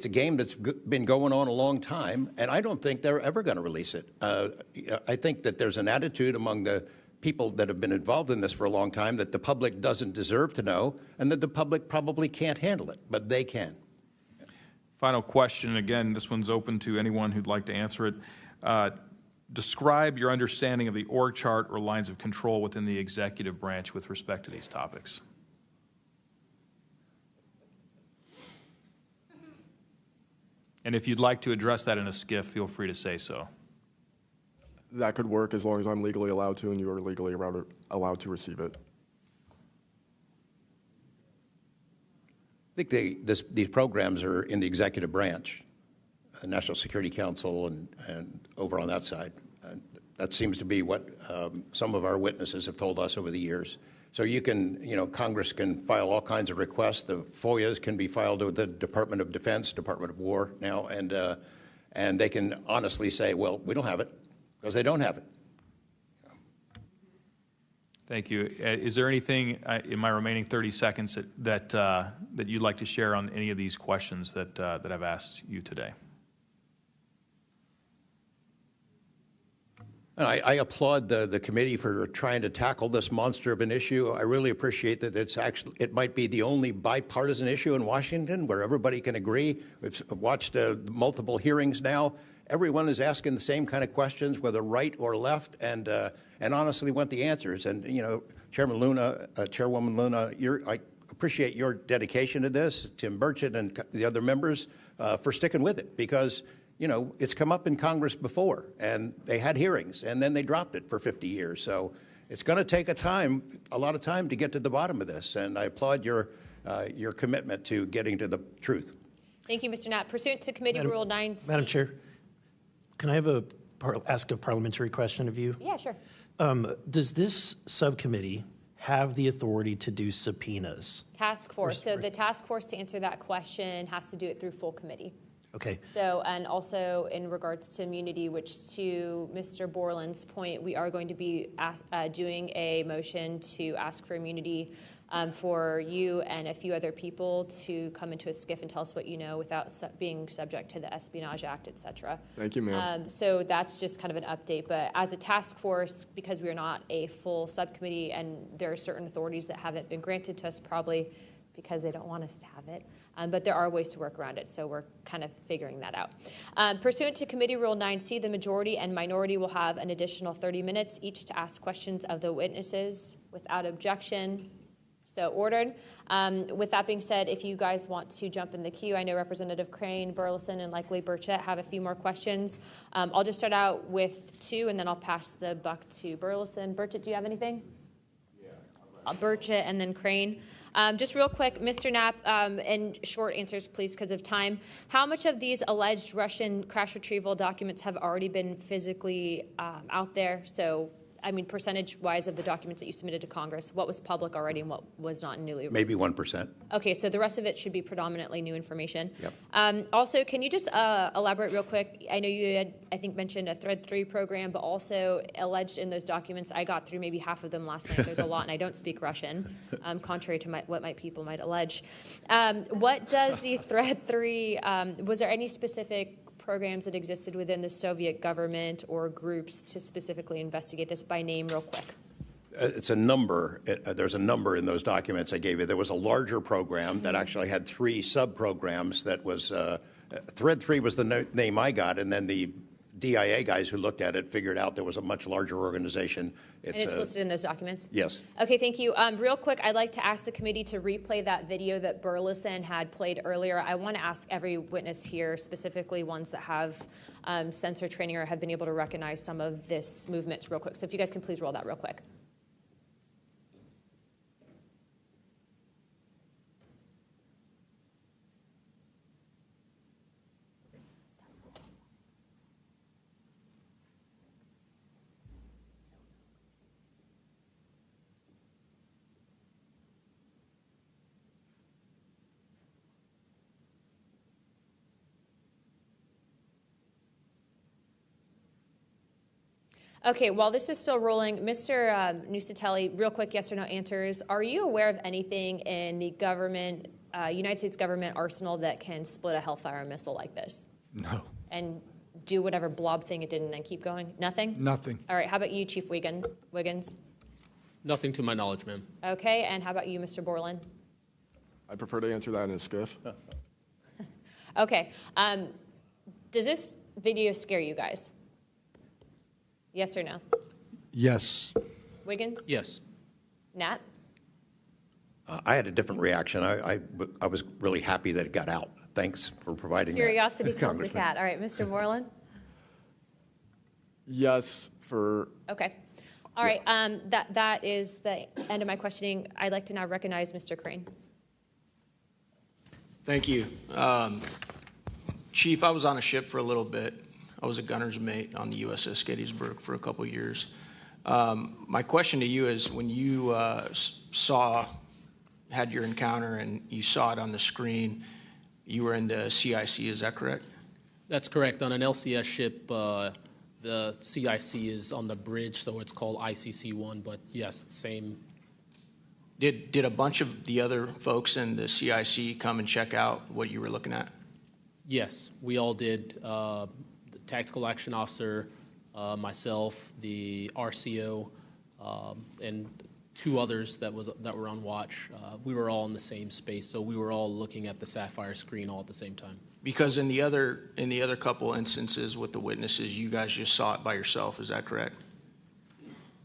game that's been going on a long time, and I don't think they're ever going to release it. I think that there's an attitude among the people that have been involved in this for a long time that the public doesn't deserve to know, and that the public probably can't handle it, but they can. Final question, again, this one's open to anyone who'd like to answer it. Describe your understanding of the org chart or lines of control within the executive branch with respect to these topics. And if you'd like to address that in a skiff, feel free to say so. That could work as long as I'm legally allowed to and you are legally allowed to receive it. I think these programs are in the executive branch, National Security Council and over on that side. That seems to be what some of our witnesses have told us over the years. So you can, you know, Congress can file all kinds of requests. The FOIAs can be filed with the Department of Defense, Department of War now, and they can honestly say, well, we don't have it, because they don't have it. Thank you. Is there anything in my remaining 30 seconds that you'd like to share on any of these questions that I've asked you today? And I applaud the committee for trying to tackle this monster of an issue. I really appreciate that it might be the only bipartisan issue in Washington where everybody can agree. We've watched multiple hearings now. Everyone is asking the same kind of questions, whether right or left, and honestly want the answers. And, you know, Chairwoman Luna, I appreciate your dedication to this, Tim Burchett and the other members, for sticking with it, because you know, it's come up in Congress before, and they had hearings, and then they dropped it for 50 years. So it's going to take a lot of time to get to the bottom of this, and I applaud your commitment to getting to the truth. Thank you, Mr. Knapp. Pursuant to Committee Rule 9C. Madam Chair, can I ask a parliamentary question of you? Yeah, sure. Does this subcommittee have the authority to do subpoenas? Task force. So the task force, to answer that question, has to do it through full committee. Okay. So, and also in regards to immunity, which to Mr. Borland's point, we are going to be doing a motion to ask for immunity for you and a few other people to come into a skiff and tell us what you know without being subject to the Espionage Act, et cetera. Thank you, ma'am. So that's just kind of an update. But as a task force, because we are not a full subcommittee and there are certain authorities that haven't been granted to us, probably because they don't want us to have it, But there are ways to work around it, so we're kind of figuring that out. Pursuant to Committee Rule 9C, the majority and minority will have an additional 30 minutes each to ask questions of the witnesses without objection. So ordered. With that being said, if you guys want to jump in the queue, I know Representative Crane, Burleson, and likely Burchett have a few more questions. I'll just start out with 2, and then I'll pass the buck to Burleson. Burchett, do you have anything? Yeah. Burchett and then Crane. Just real quick, Mr. Knapp, and short answers, please, because of time. How much of these alleged Russian crash retrieval documents have already been physically out there? So, I mean, percentage-wise of the documents that you submitted to Congress, what was public already and what was not newly released? Maybe 1%. Okay, so the rest of it should be predominantly new information. Yep. Also, can you just elaborate real quick? I know you had, I think, mentioned a Thread 3 program, but also alleged in those documents, I got through maybe half of them last night. There's a lot, and I don't speak Russian, contrary to what my people might allege. What does the Thread 3, was there any specific programs that existed within the Soviet government or groups to specifically investigate this by name real quick? It's a number. There's a number in those documents I gave you. There was a larger program that actually had 3 sub-programs that was, Thread 3 was the name I got, and then the DIA guys who looked at it figured out there was a much larger organization. And it's listed in those documents? Yes. Okay, thank you. Real quick, I'd like to ask the committee to replay that video that Burleson had played earlier. I want to ask every witness here, specifically ones that have sensor training or have been able to recognize some of this movements real quick. So if you guys can please roll that real quick. Okay, while this is still rolling, Mr. Nusatelli, real quick yes or no answers. Are you aware of anything in the government, United States government arsenal that can split a Hellfire missile like this? No. And do whatever blob thing it did and then keep going? Nothing? Nothing. All right, how about you, Chief Wiggins? Nothing to my knowledge, ma'am. Okay, and how about you, Mr. Borland? I prefer to answer that in a skiff. Okay, does this video scare you guys? Yes or no? Yes. Wiggins? Yes. Nat? I had a different reaction. I was really happy that it got out. Thanks for providing Curiosity that, kills the cat. All right, Mr. Borland? Yes, for... Okay. All right, that is the end of my questioning. I'd like to now recognize Mr. Crane. Thank you. Chief, I was on a ship for a little bit. I was a gunner's mate on the USS Gettysburg for a couple of years. My question to you is, when you had your encounter and you saw it on the screen, you were in the CIC, is that correct? That's correct. On an LCS ship, the CIC is on the bridge, so it's called ICC-1, but yes, same. Did a bunch of the other folks in the CIC come and check out what you were looking at? Yes, we all did. The tactical action officer, myself, the RCO, and 2 others that were on watch. We were all in the same space, so we were all looking at the Sapphire screen all at the same time. Because in the other couple instances with the witnesses, you guys just saw it by yourself. Is that correct?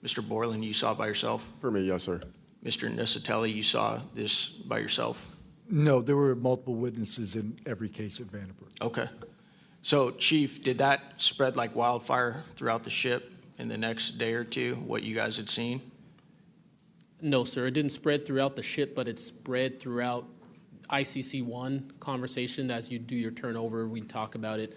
Mr. Borland, you saw it by yourself? For me, yes, sir. Mr. Nusatelli, you saw this by yourself? No, there were multiple witnesses in every case at Vandenberg. Okay. So, Chief, did that spread like wildfire throughout the ship in the next day or two, what you guys had seen? No, sir. It didn't spread throughout the ship, but it spread throughout ICC-1 conversation. As you do your turnover, we talk about it.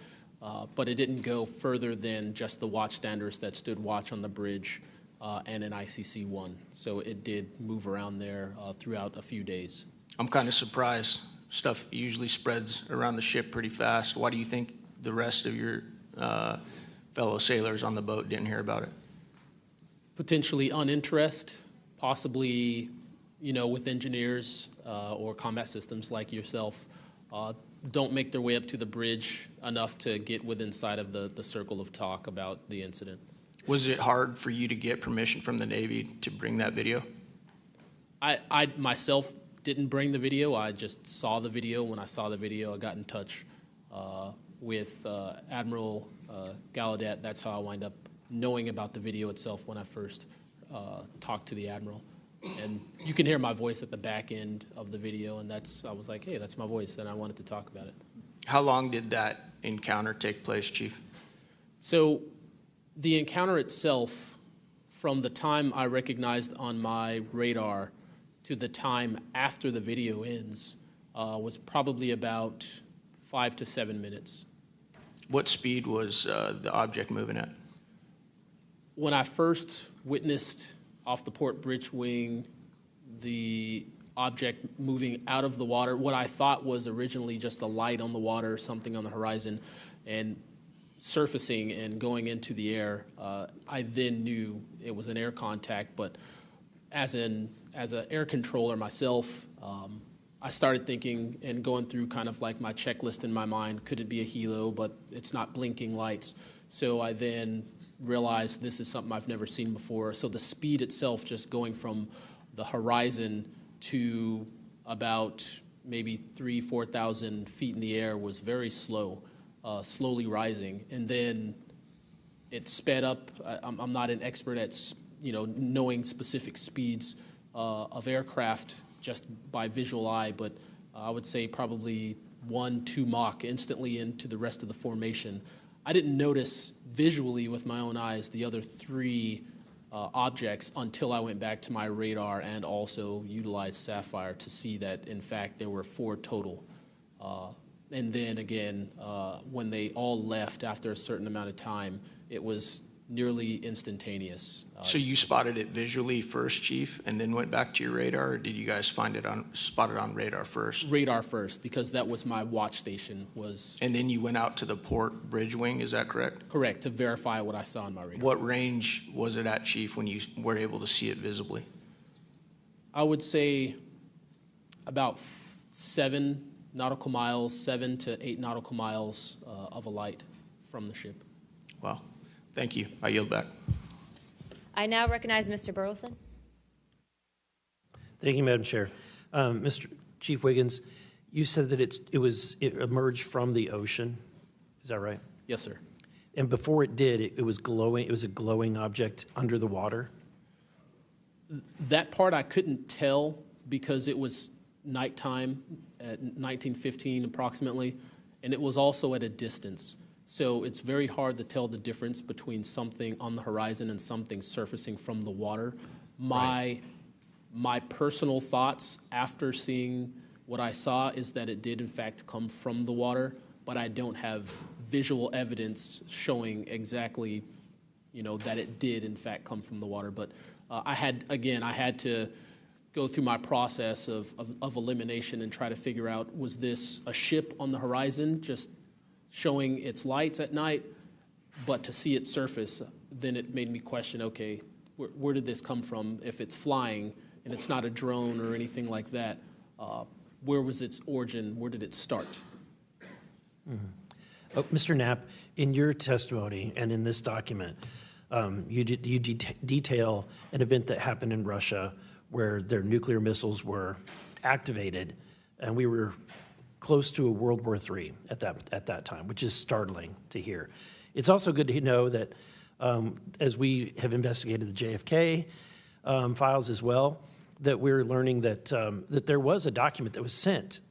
But it didn't go further than just the watchstanders that stood watch on the bridge and in ICC-1. So it did move around there throughout a few days. I'm kind of surprised. Stuff usually spreads around the ship pretty fast. Why do you think the rest of your fellow sailors on the boat didn't hear about it? Potentially uninterest, possibly, with engineers or combat systems like yourself, don't make their way up to the bridge enough to get within sight of the circle of talk about the incident. Was it hard for you to get permission from the Navy to bring that video? I myself didn't bring the video. I just saw the video. When I saw the video, I got in touch with Admiral Gallaudet. That's how I wind up knowing about the video itself when I first talked to the Admiral. And you can hear my voice at the back end of the video, and I was like, hey, that's my voice, and I wanted to talk about it. How long did that encounter take place, Chief? So the encounter itself, from the time I recognized on my radar to the time after the video ends, was probably about 5 to 7 minutes. What speed was the object moving at? When I first witnessed off the port bridge wing the object moving out of the water, what I thought was originally just a light on the water, something on the horizon, and surfacing and going into the air, I then knew it was an air contact. But as an air controller myself, I started thinking and going through kind of like my checklist in my mind. Could it be a helo? But it's not blinking lights. So I then realized this is something I've never seen before. So the speed itself, just going from the horizon to about maybe 4,000 feet in the air, was very slow, slowly rising. And then it sped up. I'm not an expert at knowing specific speeds of aircraft just by visual eye, but I would say probably 1-2 Mach instantly into the rest of the formation. I didn't notice visually with my own eyes the other 3 objects until I went back to my radar and also utilized Sapphire to see that, in fact, there were 4 total. And then again, when they all left after a certain amount of time, it was nearly instantaneous. So you spotted it visually first, Chief, and then went back to your radar, or did you guys spot it on radar first? Radar first, because that was my watch station. And then you went out to the port bridge wing, is that correct? Correct, to verify what I saw on my radar. What range was it at, Chief, when you were able to see it visibly? I would say about 7 nautical miles, 7 to 8 nautical miles of a light from the ship. Wow. Thank you. I yield back. I now recognize Mr. Burleson. Thank you, Madam Chair. Mr. Chief Wiggins, you said that it emerged from the ocean. Is that right? Yes, sir. And before it did, it was glowing. It was a glowing object under the water. That part I couldn't tell because it was nighttime at 1915 approximately, and it was also at a distance. So it's very hard to tell the difference between something on the horizon and something surfacing from the water. My personal thoughts after seeing what I saw is that it did in fact come from the water, but I don't have visual evidence showing exactly, that it did in fact come from the water. But I had to go through my process of elimination and try to figure out, was this a ship on the horizon just showing its lights at night, but to see it surface, then it made me question, okay, where did this come from? If it's flying and it's not a drone or anything like that, where was its origin? Where did it start? Mm-hmm. Mr. Knapp, in your testimony and in this document, you detail an event that happened in Russia where their nuclear missiles were activated, and we were close to a World War III at that time, which is startling to hear. It's also good to know that as we have investigated the JFK files as well, that we're learning that that there was a document that was sent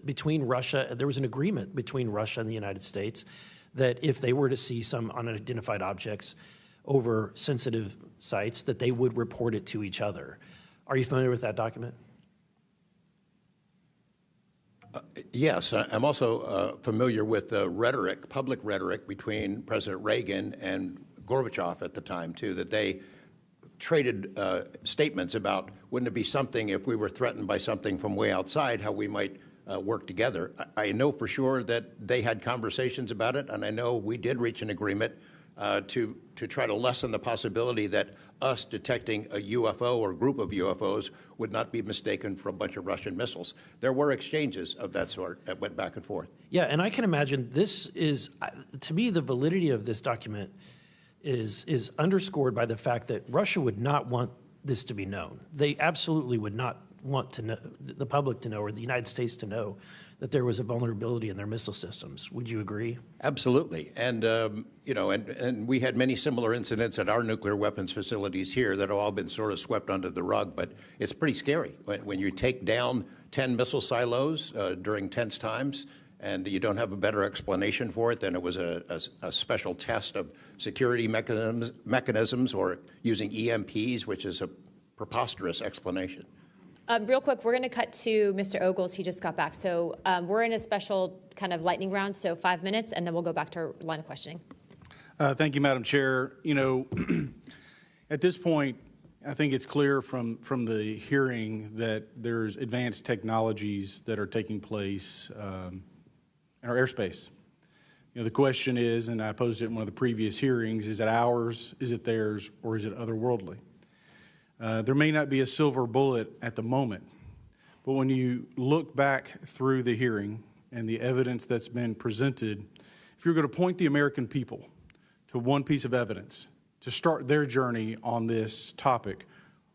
between Russia. There was an agreement between Russia and the United States that if they were to see some unidentified objects over sensitive sites, that they would report it to each other. Are you familiar with that document? Yes, I'm also familiar with the rhetoric, public rhetoric between President Reagan and Gorbachev at the time, too, that they traded statements about, wouldn't it be something if we were threatened by something from way outside, how we might work together. I know for sure that they had conversations about it, and I know we did reach an agreement to try to lessen the possibility that us detecting a UFO or group of UFOs would not be mistaken for a bunch of Russian missiles. There were exchanges of that sort that went back and forth. Yeah, and I can imagine this is, to me, the validity of this document is underscored by the fact that Russia would not want this to be known. They absolutely would not want to know, the public to know, or the United States to know, that there was a vulnerability in their missile systems. Would you agree? Absolutely. And, and we had many similar incidents at our nuclear weapons facilities here that have all been sort of swept under the rug. But it's pretty scary when you take down 10 missile silos during tense times and you don't have a better explanation for it than it was a special test of security mechanisms or using EMPs, which is a preposterous explanation. Real quick, we're going to cut to Mr. Ogles. He just got back. So we're in a special kind of lightning round, so 5 minutes, and then we'll go back to our line of questioning. Thank you, Madam Chair. At this point, I think it's clear from the hearing that there's advanced technologies that are taking place in our airspace. The question is, and I posed it in one of the previous hearings, is it ours, is it theirs, or is it otherworldly? There may not be a silver bullet at the moment, but when you look back through the hearing and the evidence that's been presented, if you're going to point the American people to one piece of evidence to start their journey on this topic,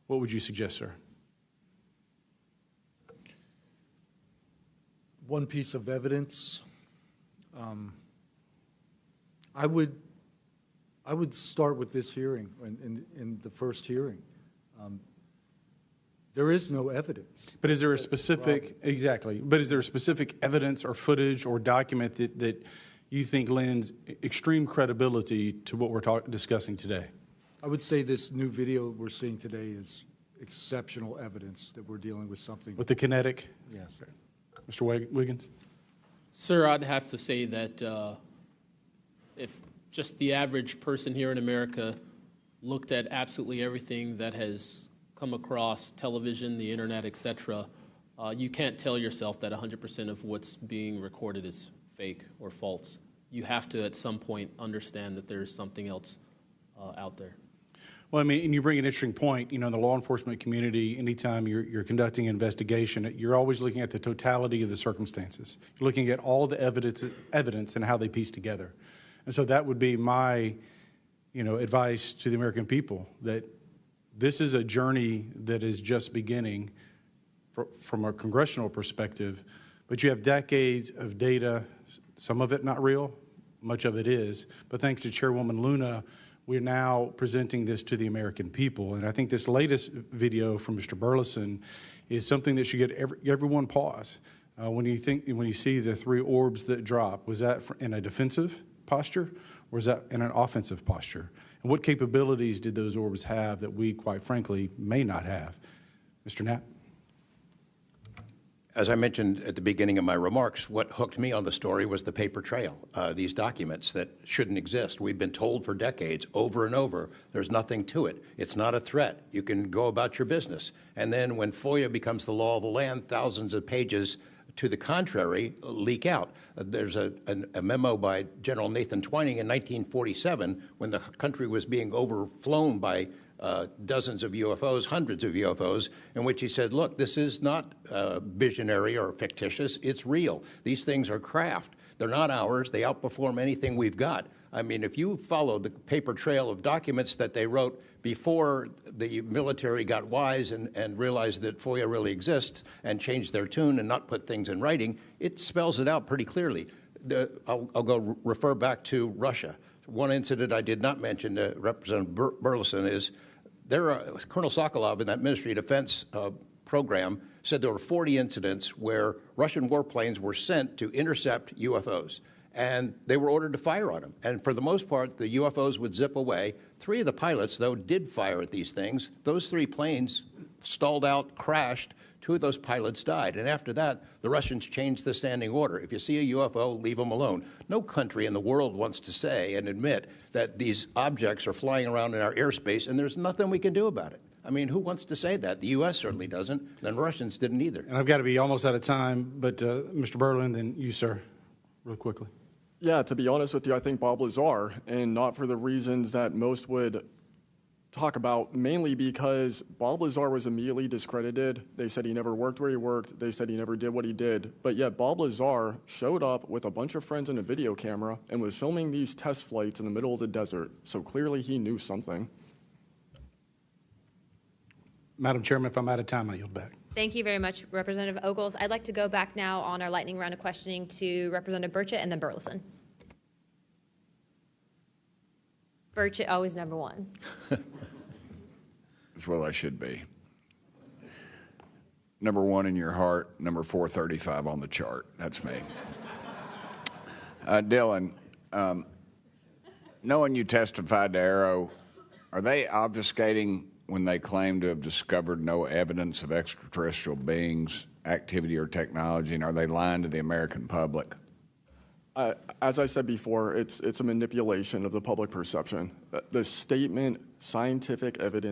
what would you suggest, sir? One piece of evidence. I would start with this hearing, in the first hearing. There is no evidence. But is there a specific, exactly, but is there a specific evidence or footage or document that you think lends extreme credibility to what we're discussing today? I would say this new video we're seeing today is exceptional evidence that we're dealing with something. With the kinetic? Yes. Mr. Wiggins? Sir, I'd have to say that if just the average person here in America looked at absolutely everything that has come across television, the internet, etc., you can't tell yourself that 100% of what's being recorded is fake or false. You have to, at some point, understand that there's something else out there. Well, I mean, and you bring an interesting point. In the law enforcement community, anytime you're conducting an investigation, you're always looking at the totality of the circumstances. You're looking at all the evidence and how they piece together. And so that would be my advice to the American people, that this is a journey that is just beginning from a congressional perspective, but you have decades of data, some of it not real, much of it is, but thanks to Chairwoman Luna, we're now presenting this to the American people. And I think this latest video from Mr. Burleson is something that should get everyone pause. When you see the three orbs that drop, was that in a defensive posture, or was that in an offensive posture? And what capabilities did those orbs have that we, quite frankly, may not have? Mr. Knapp? As I mentioned at the beginning of my remarks, what hooked me on the story was the paper trail, these documents that shouldn't exist. We've been told for decades, over and over, there's nothing to it. It's not a threat. You can go about your business. And then when FOIA becomes the law of the land, thousands of pages to the contrary leak out. There's a memo by General Nathan Twining in 1947 when the country was being overflown by dozens of UFOs, hundreds of UFOs, in which he said, look, this is not visionary or fictitious. It's real. These things are craft. They're not ours. They outperform anything we've got. I mean, if you follow the paper trail of documents that they wrote before the military got wise and realized that FOIA really exists and changed their tune and not put things in writing, it spells it out pretty clearly. I'll go refer back to Russia. One incident I did not mention to Representative Burleson is Colonel Sokolov in that Ministry of Defense program said there were 40 incidents where Russian warplanes were sent to intercept UFOs. And they were ordered to fire on them. And for the most part, the UFOs would zip away. 3 of the pilots, though, did fire at these things. Those 3 planes stalled out, crashed. 2 of those pilots died. And after that, the Russians changed the standing order. If you see a UFO, leave them alone. No country in the world wants to say and admit that these objects are flying around in our airspace and there's nothing we can do about it. I mean, who wants to say that? The U.S. certainly doesn't. And the Russians didn't either. And I've got to be almost out of time, but Mr. Berlin, then you, sir, real quickly. Yeah, to be honest with you, I think Bob Lazar, and not for the reasons that most would talk about, mainly because Bob Lazar was immediately discredited. They said he never worked where he worked. They said he never did what he did. But yet Bob Lazar showed up with a bunch of friends and a video camera and was filming these test flights in the middle of the desert. So clearly he knew something. Madam Chairman, if I'm out of time, I yield back. Thank you very much, Representative Ogles. I'd like to go back now on our lightning round of questioning to Representative Burchett and then Burleson. Burchett, always number one. That's what I should be. Number one in your heart, number 435 on the chart. That's me. Dylan, knowing you testified to Arrow, are they obfuscating when they claim to have discovered no evidence of extraterrestrial beings, activity, or technology, and are they lying to the American public? As I said before, it's a manipulation of the public perception. The statement, scientific evidence